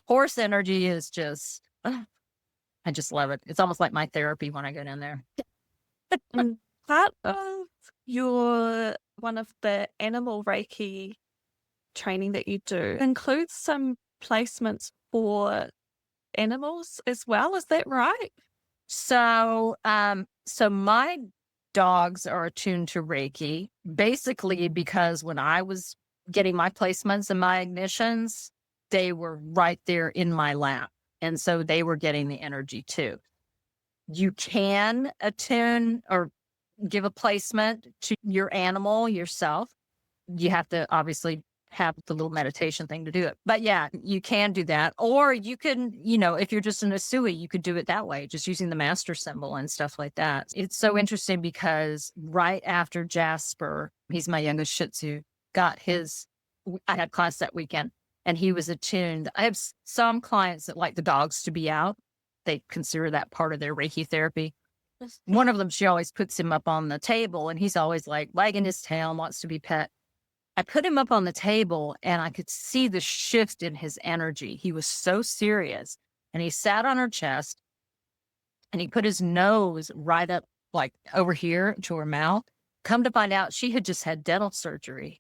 Horse energy is just, I just love it. It's almost like my therapy when I go down there. and part of your one of the animal Reiki training that you do includes some placements for animals as well. Is that right? So my dogs are attuned to Reiki basically because when I was getting my placements and my ignitions, they were right there in my lap. And so they were getting the energy too. You can attune or give a placement to your animal yourself. You have to obviously have the little meditation thing to do it. But yeah, you can do that. Or you can, if you're just an Asui, you could do it that way, just using the master symbol and stuff like that. It's so interesting because right after Jasper, he's my youngest Shih Tzu, I had class that weekend and he was attuned. I have some clients that like the dogs to be out. They consider that part of their Reiki therapy. One of them, she always puts him up on the table and he's always like wagging his tail and wants to be pet. I put him up on the table and I could see the shift in his energy. He was so serious and he sat on her chest and he put his nose right up like over here to her mouth. Come to find out she had just had dental surgery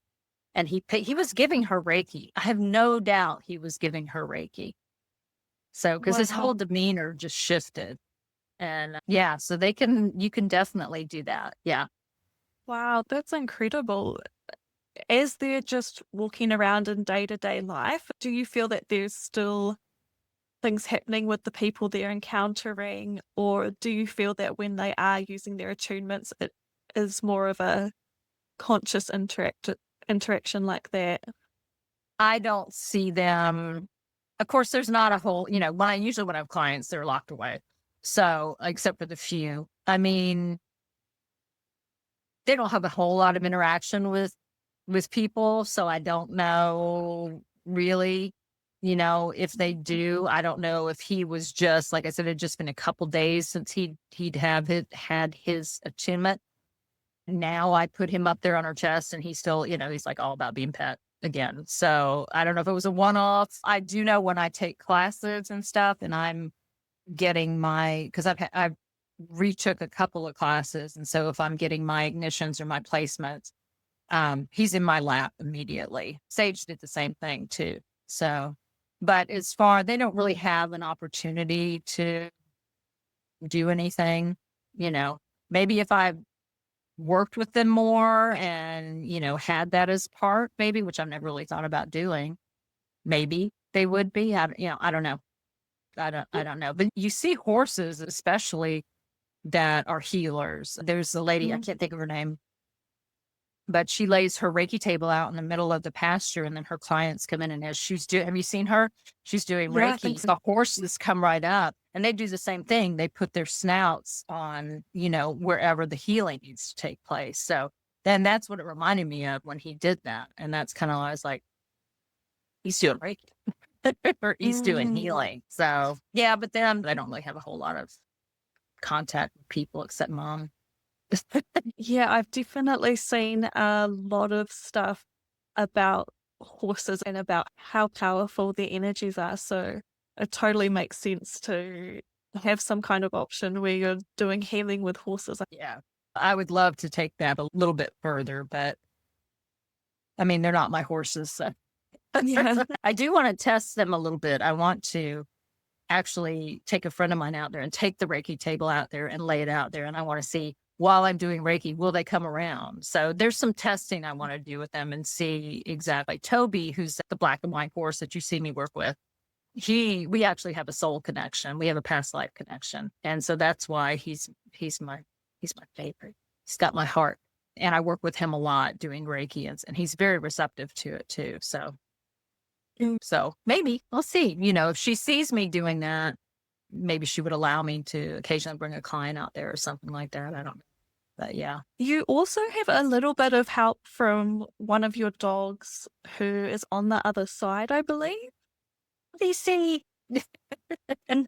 and he was giving her Reiki. I have no doubt he was giving her Reiki. So, because his whole Wow. demeanor just shifted. And yeah, so you can definitely do that. Yeah. Wow, that's incredible. As they're just walking around in day-to-day life, do you feel that there's still things happening with the people they're encountering, or do you feel that when they are using their attunements, it is more of a conscious interaction like that? I don't see them. Of course, there's not a whole, when I have clients, they're locked away. So, except for the few, I mean, they don't have a whole lot of interaction with people. So I don't know really, if they do. I don't know if he was just, like I said, it had just been a couple days since had his attunement. Now I put him up there on her chest and he's still, he's like all about being pet again. So I don't know if it was a one-off. I do know when I take classes and stuff and I'm getting because I've retook a couple of classes. And so if I'm getting my ignitions or my placements, he's in my lap immediately. Sage did the same thing too. So, but they don't really have an opportunity to do anything, maybe if I worked with them more and, had that as part, maybe, which I've never really thought about doing, maybe they would be. I don't know. I don't know. But you see horses, especially that are healers. There's a lady, I Mm. can't think of her name, but she lays her Reiki table out in the middle of the pasture and then her clients come in and have you seen her? She's doing Yeah, I think Reiki. so. The horses come right up and they do the same thing. They put their snouts on, wherever the healing needs to take place. So then that's what it reminded me of when he did that. And that's kind of, I was like, he's doing Reiki or he's doing Mm. healing. So yeah, but then I don't really have a whole lot of contact with people except mom. Yeah, I've definitely seen a lot of stuff about horses and about how powerful their energies are. So it totally makes sense to have some kind of option where you're doing healing with horses. Yeah. I would love to take that a little bit further, but I mean, they're not my horses. So. Yeah. I do want to test them a little bit. I want to actually take a friend of mine out there and take the Reiki table out there and lay it out there. And I want to see while I'm doing Reiki, will they come around? So there's some testing I want to do with them and see exactly. Toby, who's the black and white horse that you see me work with, we actually have a soul connection. We have a past life connection. And so that's why he's my favorite. He's got my heart. And I work with him a lot doing Reiki and he's very receptive to it too. So maybe we'll see, if she sees me doing that, maybe she would allow me to occasionally bring a client out there or something like that. I don't know. But yeah. You also have a little bit of help from one of your dogs who is on the other side, I believe. CC. And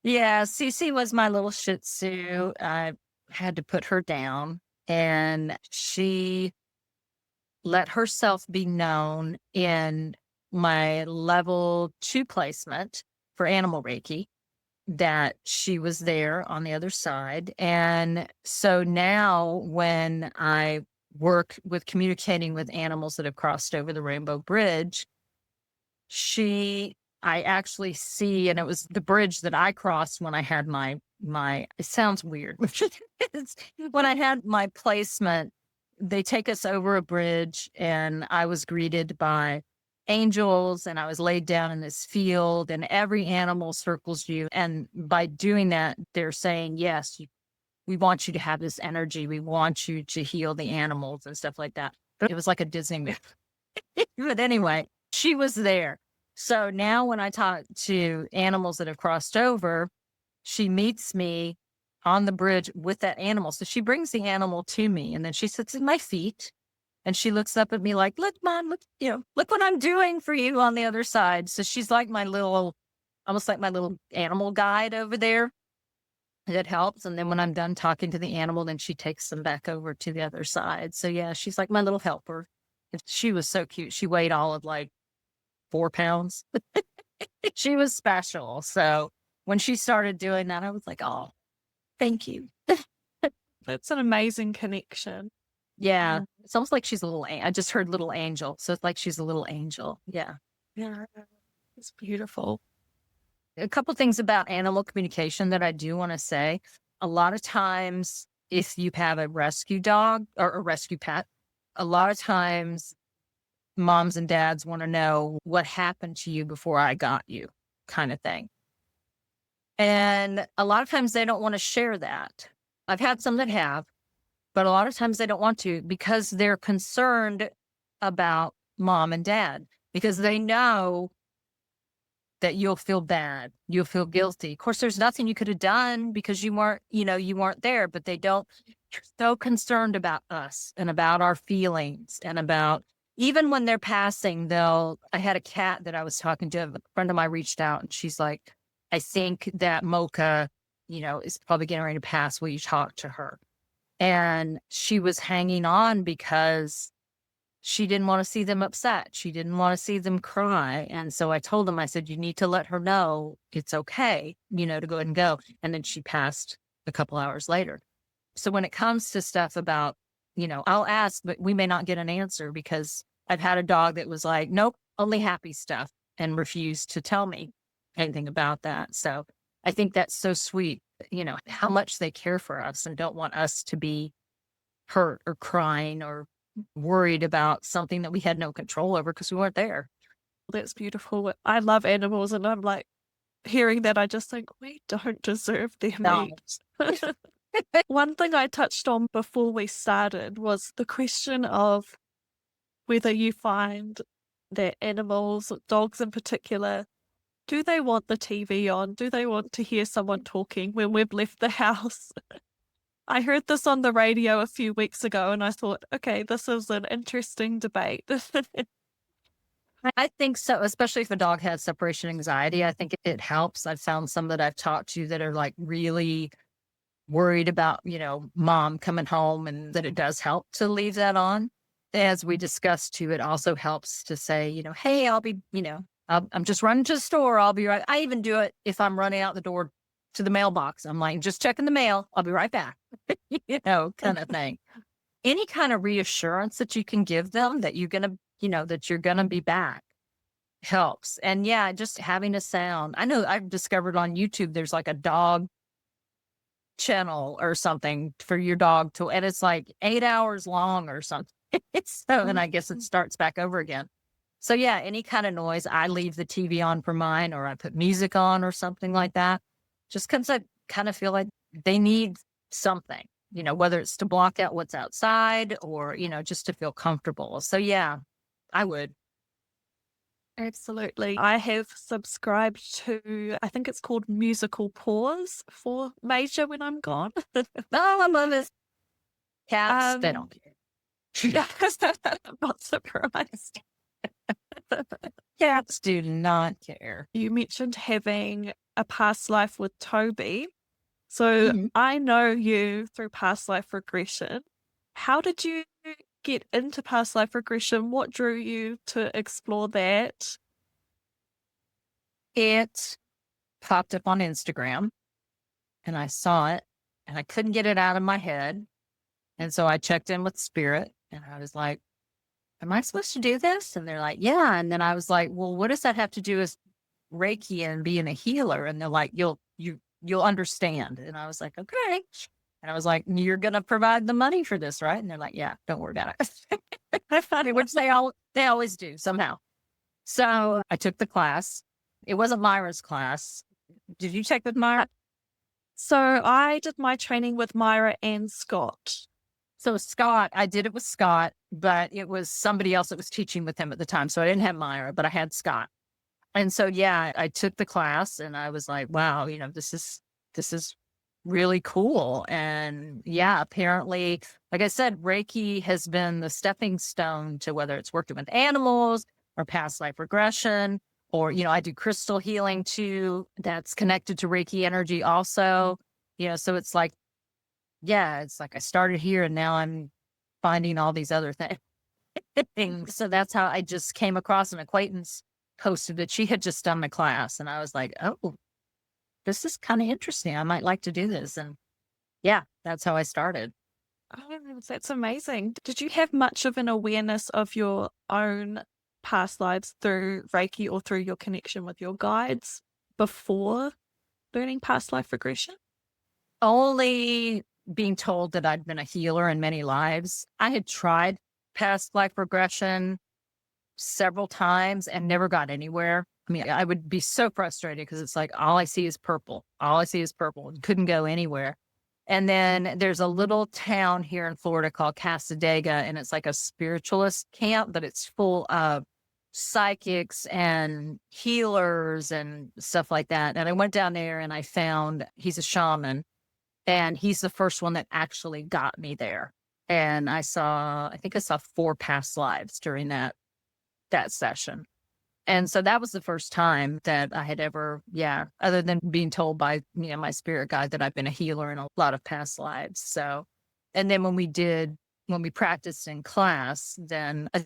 yeah, CC was my little Shih Tzu. I had to put her down, and she let herself be known in my level 2 placement for animal Reiki, that she was there on the other side. And so now when I work with communicating with animals that have crossed over the Rainbow Bridge, I actually see, and it was the bridge that I crossed when I had it sounds weird. It's, when I had my placement, they take us over a bridge, and I was greeted by angels, and I was laid down in this field, and every animal circles you. And by doing that, they're saying, yes, we want you to have this energy. We want you to heal the animals and stuff like that. But it was like a Disney movie. But anyway, she was there. So now when I talk to animals that have crossed over, she meets me on the bridge with that animal. So she brings the animal to me, and then she sits at my feet, and she looks up at me like, look, Mom, look, look what I'm doing for you on the other side. So she's like almost like my little animal guide over there. That helps. And then when I'm done talking to the animal, then she takes them back over to the other side. So yeah, she's like my little helper. She was so cute. She weighed all of like 4 pounds. She was special. So when she started doing that, I was like, oh, thank you. That's an amazing connection. Yeah. It's almost like she's I just heard little angel. So it's like she's a little angel. Yeah. Yeah. It's beautiful. A couple things about animal communication that I do want to say. A lot of times, if you have a rescue dog or a rescue pet, a lot of times moms and dads want to know what happened to you before I got you, kind of thing. And a lot of times they don't want to share that. I've had some that have, but a lot of times they don't want to because they're concerned about mom and dad, because they know that you'll feel bad. You'll feel guilty. Of course, there's nothing you could have done because you weren't there, but they're so concerned about us and about our feelings, and about, even when they're passing, I had a cat that I was talking to, a friend of mine reached out, and she's like, I think that Mocha, is probably getting ready to pass. Will you talk to her? And she was hanging on because she didn't want to see them upset. She didn't want to see them cry. And so I told them, I said, you need to let her know it's okay, to go ahead and go. And then she passed a couple hours later. So when it comes to stuff about, I'll ask, but we may not get an answer, because I've had a dog that was like, nope, only happy stuff, and refused to tell me anything about that. So I think that's so sweet, how much they care for us and don't want us to be hurt or crying or worried about something that we had no control over because we weren't there. That's beautiful. I love animals, and I'm like, hearing that, I just think we don't deserve their No. meat. One thing I touched on before we started was the question of whether you find that animals, dogs in particular, do they want the TV on? Do they want to hear someone talking when we've left the house? I heard this on the radio a few weeks ago, and I thought, okay, this is an interesting debate. I think so, especially if a dog has separation anxiety. I think it helps. I've found some that I've talked to that are like really worried about, mom coming home, and that it does help to leave that on. As we discussed too, it also helps to say, hey, I'll be, I'm just running to the store. I'll be right. I even do it if I'm running out the door to the mailbox. I'm like, just checking the mail. I'll be right back, kind of thing. Any kind of reassurance that you can give them that you're going to, that you're going to be back helps. And yeah, just having a sound. I know I've discovered on YouTube, there's like a dog channel or something for your dog and it's like 8 hours long or something. And I guess it starts back over again. So yeah, any kind of noise, I leave the TV on for mine, or I put music on or something like that, just because I kind of feel like they need something, whether it's to block out what's outside or, just to feel comfortable. So yeah, I would. Absolutely. I have subscribed to, I think it's called Musical Pause for Major when I'm gone. Oh, I love it. Cats, they Um, don't care. I'm not surprised. Cats do not care. You mentioned having a past life with Toby. So Mhm. I know you through past life regression. How did you get into past life regression? What drew you to explore that? It popped up on Instagram and I saw it and I couldn't get it out of my head. And so I checked in with Spirit and I was like, am I supposed to do this? And they're like, yeah. And then I was like, well, what does that have to do with Reiki and being a healer? And they're like, you'll understand. And I was like, okay. And I was like, you're gonna provide the money for this, right? And they're like, yeah, don't worry about it. Which they always do somehow. So I took the class. It wasn't Myra's class. Did you take with Myra? So I did my training with Myra and Scott. So Scott, I did it with Scott, but it was somebody else that was teaching with him at the time. So I didn't have Myra, but I had Scott. And so, yeah, I took the class and I was like, wow, this is really cool. And yeah, apparently, like I said, Reiki has been the stepping stone to whether it's working with animals or past life regression, or, I do crystal healing too. That's connected to Reiki energy also. So it's like, yeah, it's like I started here and now I'm finding all these other things. So that's how I just came across an acquaintance posted that she had just done the class. And I was like, oh, this is kind of interesting. I might like to do this. And yeah, that's how I started. Oh, that's amazing. Did you have much of an awareness of your own past lives through Reiki or through your connection with your guides before learning past life regression? Only being told that I'd been a healer in many lives. I had tried past life regression several times and never got anywhere. I mean, I would be so frustrated because it's like all I see is purple. All I see is purple and couldn't go anywhere. And then there's a little town here in Florida called Casadega, and it's like a spiritualist camp, but it's full of psychics and healers and stuff like that. And I went down there and I found he's a shaman, and he's the first one that actually got me there. And I think I saw 4 past lives during that session. And so that was the first time that I had ever, other than being told by, my spirit guide that I've been a healer in a lot of past lives. So, and then when we practiced in class, then I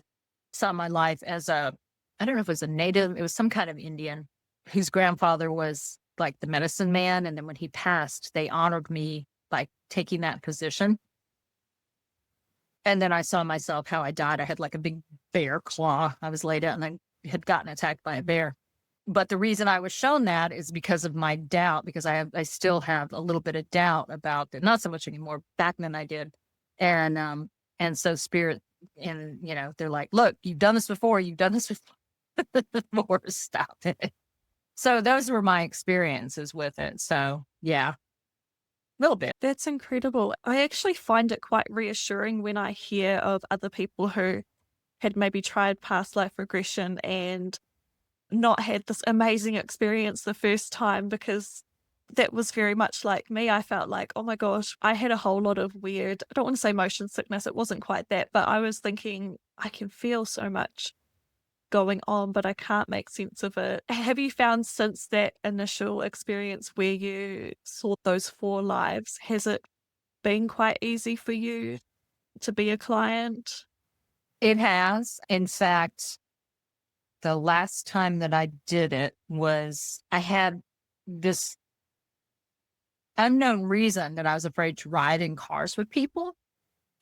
saw my life as I don't know if it was a native, it was some kind of Indian whose grandfather was like the medicine man. And then when he passed, they honored me by taking that position. And then I saw myself how I died. I had like a big bear claw. I was laid out and I had gotten attacked by a bear. But the reason I was shown that is because of my doubt, because I still have a little bit of doubt about it. Not so much anymore back then I did. And so spirit, and they're like, look, you've done this before. You've done this before. Stop it. So those were my experiences with it. So yeah, a little bit. That's incredible. I actually find it quite reassuring when I hear of other people who had maybe tried past life regression and not had this amazing experience the first time, because that was very much like me. I felt like, oh my gosh, I had a whole lot of weird, I don't want to say motion sickness, it wasn't quite that, but I was thinking I can feel so much going on, but I can't make sense of it. Have you found since that initial experience where you saw those 4 lives, has it been quite easy for you to be a client? It has. In fact, the last time that I did it was I had this unknown reason that I was afraid to ride in cars with people,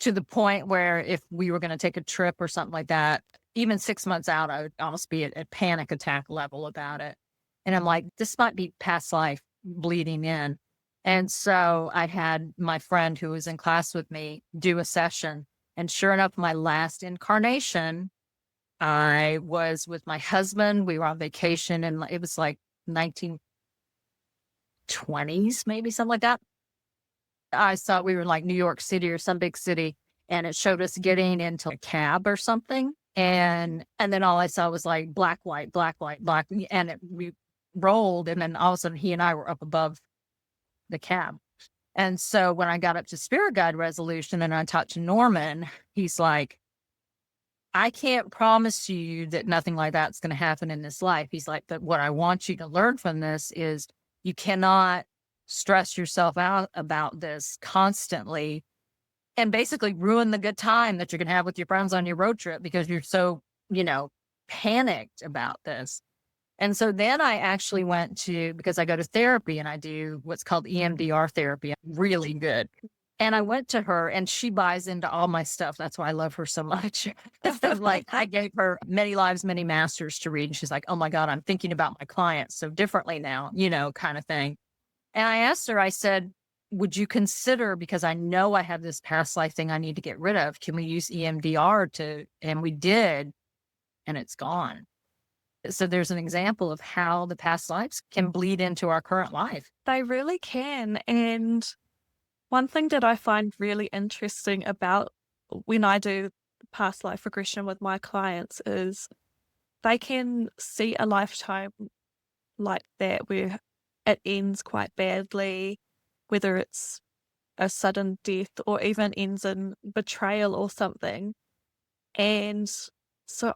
to the point where if we were going to take a trip or something like that, even 6 months out, I would almost be at panic attack level about it. And I'm like, this might be past life bleeding in. And so I had my friend who was in class with me do a session. And sure enough, my last incarnation, I was with my husband. We were on vacation, and it was like 1920s, maybe something like that. I thought we were in like New York City or some big city, and it showed us getting into a cab or something. And then all I saw was like black, white, black, white, black. And we rolled, and then all of a sudden he and I were up above the cab. And so when I got up to spirit guide resolution and I talked to Norman, he's like, I can't promise you that nothing like that's going to happen in this life. He's like, but what I want you to learn from this is you cannot stress yourself out about this constantly and basically ruin the good time that you're going to have with your friends on your road trip because you're so, panicked about this. And so then I actually went to, because I go to therapy and I do what's called EMDR therapy, really good. And I went to her and she buys into all my stuff. That's why I love her so much. Like I gave her Many Lives, Many Masters to read. And she's like, oh my God, I'm thinking about my clients so differently now, kind of thing. And I asked her, I said, would you consider, because I know I have this past life thing I need to get rid of, can we use EMDR and we did, and it's gone. So there's an example of how the past lives can bleed into our current life. They really can. And one thing that I find really interesting about when I do past life regression with my clients is they can see a lifetime like that where it ends quite badly, whether it's a sudden death or even ends in betrayal or something. And so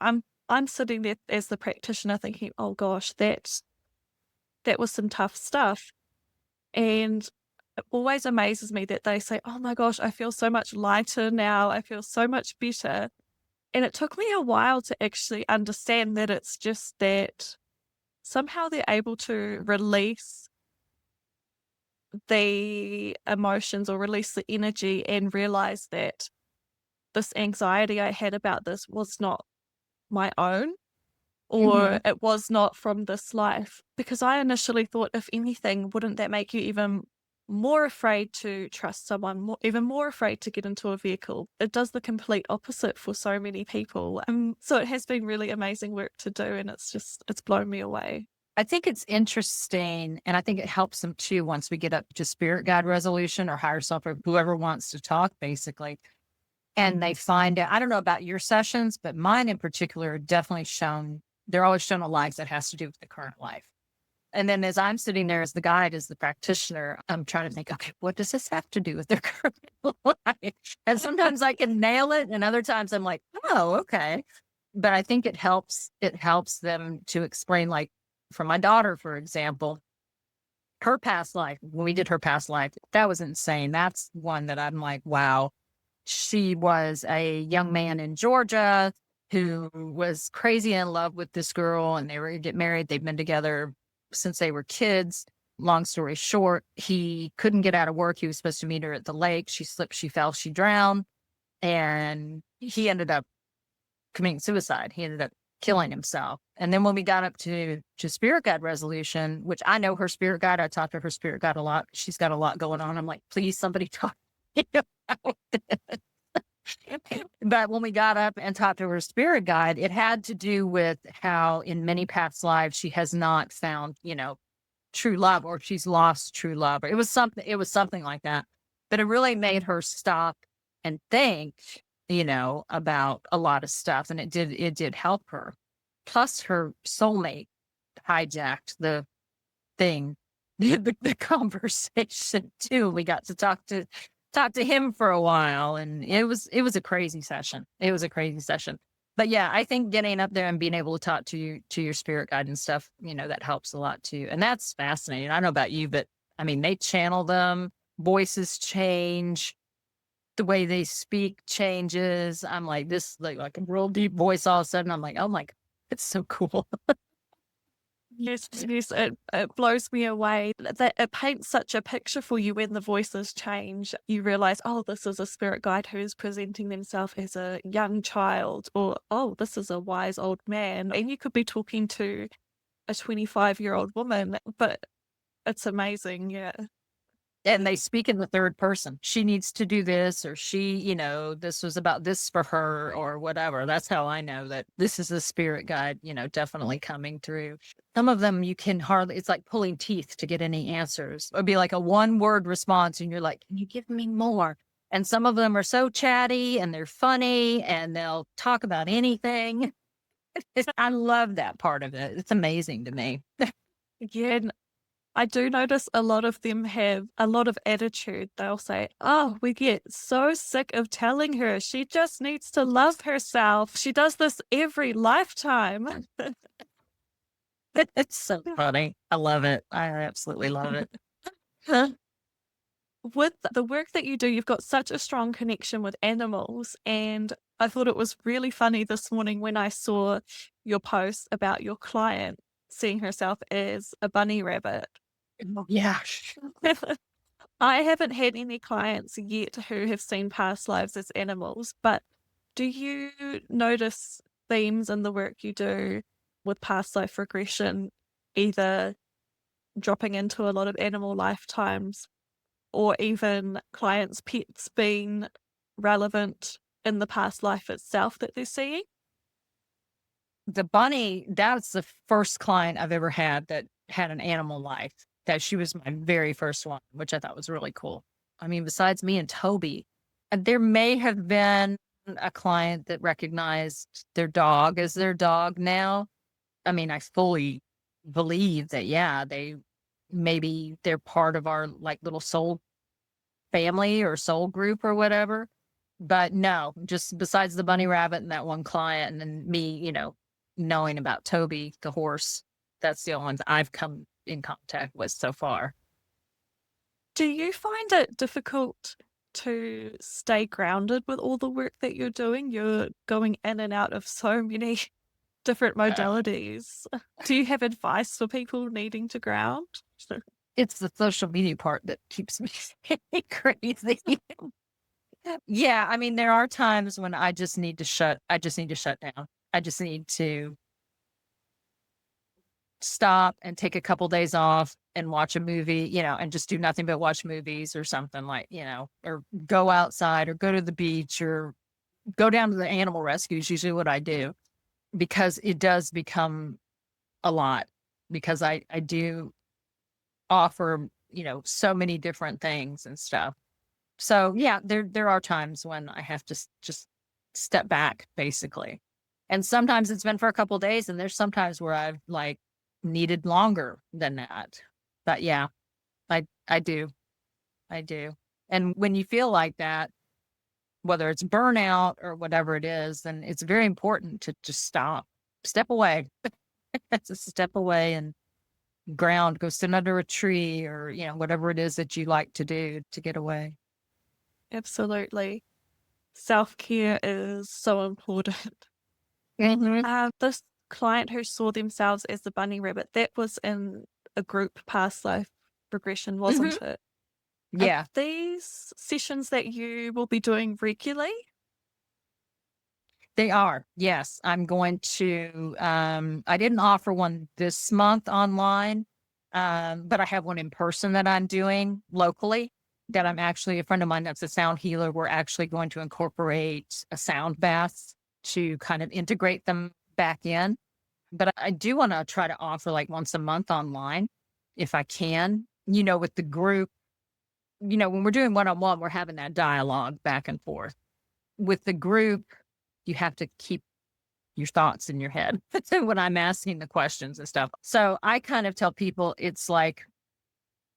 I'm sitting there as the practitioner thinking, oh gosh, that was some tough stuff. And it always amazes me that they say, oh my gosh, I feel so much lighter now. I feel so much better. And it took me a while to actually understand that it's just that somehow they're able to release the emotions or release the energy and realize that this anxiety I had about this was not my own, or it was not from this life. Because I initially thought, if anything, wouldn't that make you even more afraid to trust someone, even more afraid to get into a vehicle? It does the complete opposite for so many people. So it has been really amazing work to do, and it's blown me away. I think it's interesting, and I think it helps them too once we get up to spirit guide resolution or higher self or whoever wants to talk, basically. And they find out, I don't know about your sessions, but mine in particular are definitely they're always shown a life that has to do with the current life. And then as I'm sitting there as the guide, as the practitioner, I'm trying to think, okay, what does this have to do with their current life? And sometimes I can nail it. And other times I'm like, oh, okay. But I think it helps them to explain, like for my daughter, for example, her past life, when we did her past life, that was insane. That's one that I'm like, wow. She was a young man in Georgia who was crazy in love with this girl, and they were going to get married. They've been together since they were kids. Long story short, he couldn't get out of work. He was supposed to meet her at the lake. She slipped, she fell, she drowned, and he ended up committing suicide. He ended up killing himself. And then when we got up to spirit guide resolution, which I know her spirit guide, I talked to her spirit guide a lot. She's got a lot going on. I'm like, please, somebody talk to me about this. But when we got up and talked to her spirit guide, it had to do with how in many past lives she has not found, true love, or she's lost true love. It was something like that. But it really made her stop and think, about a lot of stuff. And it did help her. Plus her soulmate hijacked the thing, the conversation too. We got to talk to him for a while, and it was a crazy session. It was a crazy session. But yeah, I think getting up there and being able to talk to your spirit guide and stuff, that helps a lot too. And that's fascinating. I don't know about you, but I mean, they channel them, voices change, the way they speak changes. I'm like, this like a real deep voice all of a sudden. I'm like, oh my God, it's so cool. Yes, it blows me away that it paints such a picture for you when the voices change. You realize, oh, this is a spirit guide who's presenting themselves as a young child, or, oh, this is a wise old man. And you could be talking to a 25-year-old woman, but it's amazing. Yeah. And they speak in the third person. She needs to do this, or she, this was about this for her, or whatever. That's how I know that this is a spirit guide, definitely coming through. Some of them you can it's like pulling teeth to get any answers. It would be like a 1-word response, and you're like, can you give me more? And some of them are so chatty and they're funny and they'll talk about anything. I love that part of it. It's amazing to me. Yeah. I do notice a lot of them have a lot of attitude. They'll say, "Oh, we get so sick of telling her she just needs to love herself. She does this every lifetime." It's so funny. I love it. I absolutely love it. Huh? With the work that you do, you've got such a strong connection with animals. And I thought it was really funny this morning when I saw your post about your client seeing herself as a bunny rabbit. Yeah. I haven't had any clients yet who have seen past lives as animals, but do you notice themes in the work you do with past life regression, either dropping into a lot of animal lifetimes or even clients' pets being relevant in the past life itself that they're seeing? The bunny, that's the first client I've ever had that had an animal life. That she was my very first one, which I thought was really cool. I mean, besides me and Toby, there may have been a client that recognized their dog as their dog now. I mean, I fully believe that, yeah, they're part of our like little soul family or soul group or whatever. But no, just besides the bunny rabbit and that one client, and then me, knowing about Toby, the horse, that's the only ones I've come in contact with so far. Do you find it difficult to stay grounded with all the work that you're doing? You're going in and out of so many different modalities. Do you have advice for people needing to ground? It's the social media part that keeps me crazy. Yeah, I mean, there are times when I just need to shut down. I just need to stop and take a couple days off and watch a movie, and just do nothing but watch movies or something like, or go outside or go to the beach or go down to the animal rescue is usually what I do, because it does become a lot, because I do offer, so many different things and stuff. So yeah, there are times when I have to just step back basically. And sometimes it's been for a couple days, and there's sometimes where I've like needed longer than that. But yeah, I do. I do. And when you feel like that, whether it's burnout or whatever it is, then it's very important to just step away. Just step away and ground, go sit under a tree or, whatever it is that you like to do to get away. Absolutely. Self-care is so important. Mhm. This client who saw themselves as the bunny rabbit, that was in a group past life regression, wasn't it? Are Yeah, these sessions that you will be doing regularly? they are. Yes, I'm going to, I didn't offer one this month online, but I have one in person that I'm doing locally, that I'm actually, a friend of mine that's a sound healer. We're actually going to incorporate a sound bath to kind of integrate them back in. But I do want to try to offer like once a month online if I can, with the group. When we're doing one-on-one, we're having that dialogue back and forth. With the group, you have to keep your thoughts in your head when I'm asking the questions and stuff. So I kind of tell people, it's like,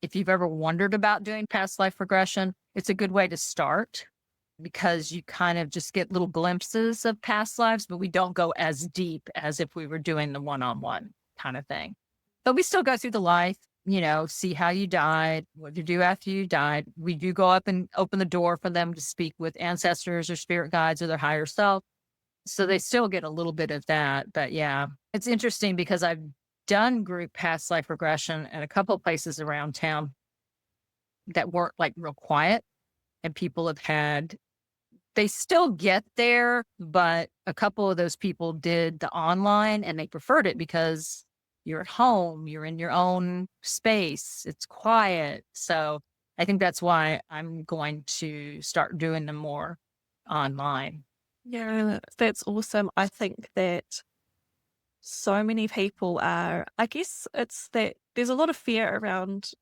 if you've ever wondered about doing past life regression, it's a good way to start, because you kind of just get little glimpses of past lives, but we don't go as deep as if we were doing the one-on-one kind of thing. But we still go through the life, see how you died, what you do after you died. We do go up and open the door for them to speak with ancestors or spirit guides or their higher self. So they still get a little bit of that. But yeah, it's interesting because I've done group past life regression at a couple of places around town that weren't like real quiet, and people have had, they still get there, but a couple of those people did the online and they preferred it because you're at home, you're in your own space, it's quiet. So I think that's why I'm going to start doing them more online. Yeah, that's awesome. I think that so many people are, I guess it's that there's a lot of fear around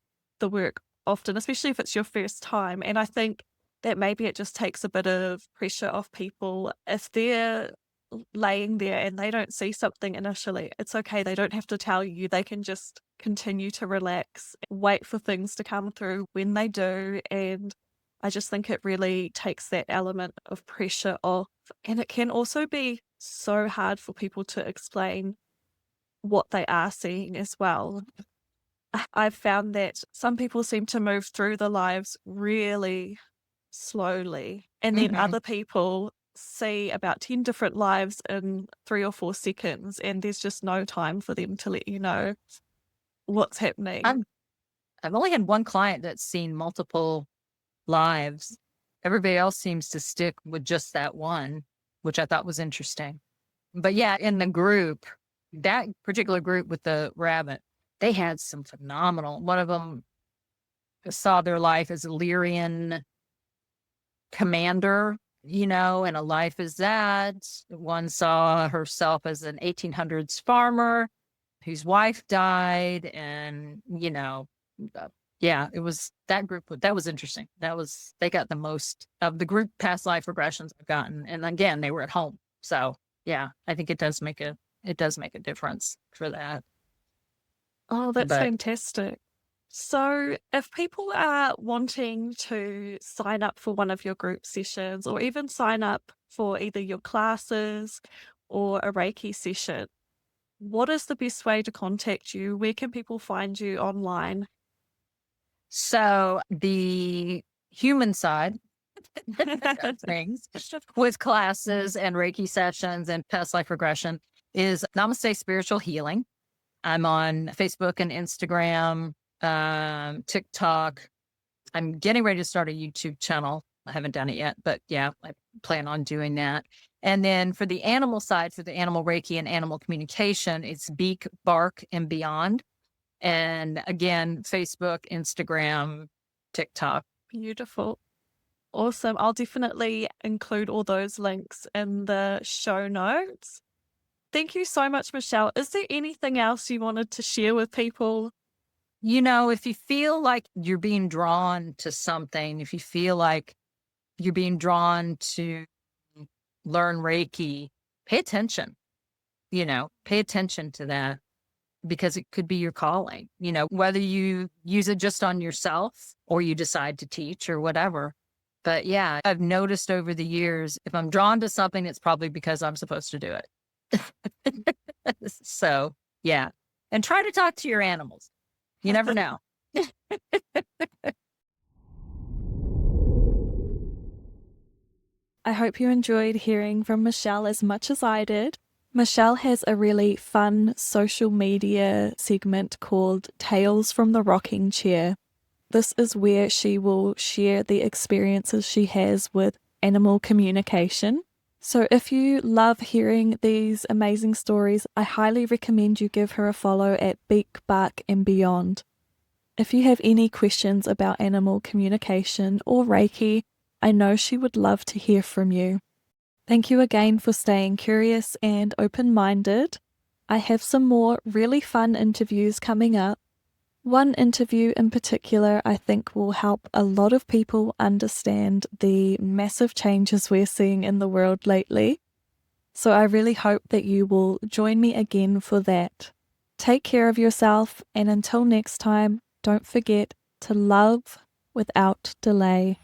the work often, especially if it's your first time. And I think that maybe it just takes a bit of pressure off people if they're laying there and they don't see something initially, it's okay. They don't have to tell you. They can just continue to relax, wait for things to come through when they do. And I just think it really takes that element of pressure off. And it can also be so hard for people to explain what they are seeing as well. I've found that some people seem to move through their lives really slowly, and then Mhm. other people see about 10 different lives in 3 or 4 seconds, and there's just no time for them to let you know what's happening. I'm I've only had one client that's seen multiple lives. Everybody else seems to stick with just that one, which I thought was interesting. But yeah, in the group, that particular group with the rabbit, they had some phenomenal. One of them saw their life as a Lyrian commander, and a life as that. One saw herself as an 1800s farmer whose wife died. And, uh, yeah, it was that group. That was interesting. They got the most of the group past life regressions I've gotten. And again, they were at home. So yeah, I think it does make a difference for that. Oh, that's But fantastic. So, if people are wanting to sign up for one of your group sessions or even sign up for either your classes or a Reiki session, what is the best way to contact you? Where can people find you online? so the human side of things with classes and Reiki sessions and past life regression is Namaste Spiritual Healing. I'm on Facebook and Instagram, TikTok. I'm getting ready to start a YouTube channel. I haven't done it yet, but yeah, I plan on doing that. And then for the animal side, for the animal Reiki and animal communication, it's Beak, Bark, and Beyond. And again, Facebook, Instagram, TikTok. Beautiful. Awesome. I'll definitely include all those links in the show notes. Thank you so much, Michelle. Is there anything else you wanted to share with people? If you feel like you're being drawn to something, if you feel like you're being drawn to learn Reiki, pay attention, pay attention to that because it could be your calling, whether you use it just on yourself or you decide to teach or whatever. But yeah, I've noticed over the years, if I'm drawn to something, it's probably because I'm supposed to do it. So yeah. And try to talk to your animals. You never know. I hope you enjoyed hearing from Michelle as much as I did. Michelle has a really fun social media segment called Tales from the Rocking Chair. This is where she will share the experiences she has with animal communication. So if you love hearing these amazing stories, I highly recommend you give her a follow at Beak, Bark and Beyond. If you have any questions about animal communication or Reiki, I know she would love to hear from you. Thank you again for staying curious and open-minded. I have some more really fun interviews coming up. One interview in particular I think will help a lot of people understand the massive changes we're seeing in the world lately. So I really hope that you will join me again for that. Take care of yourself, and until next time, don't forget to love without delay.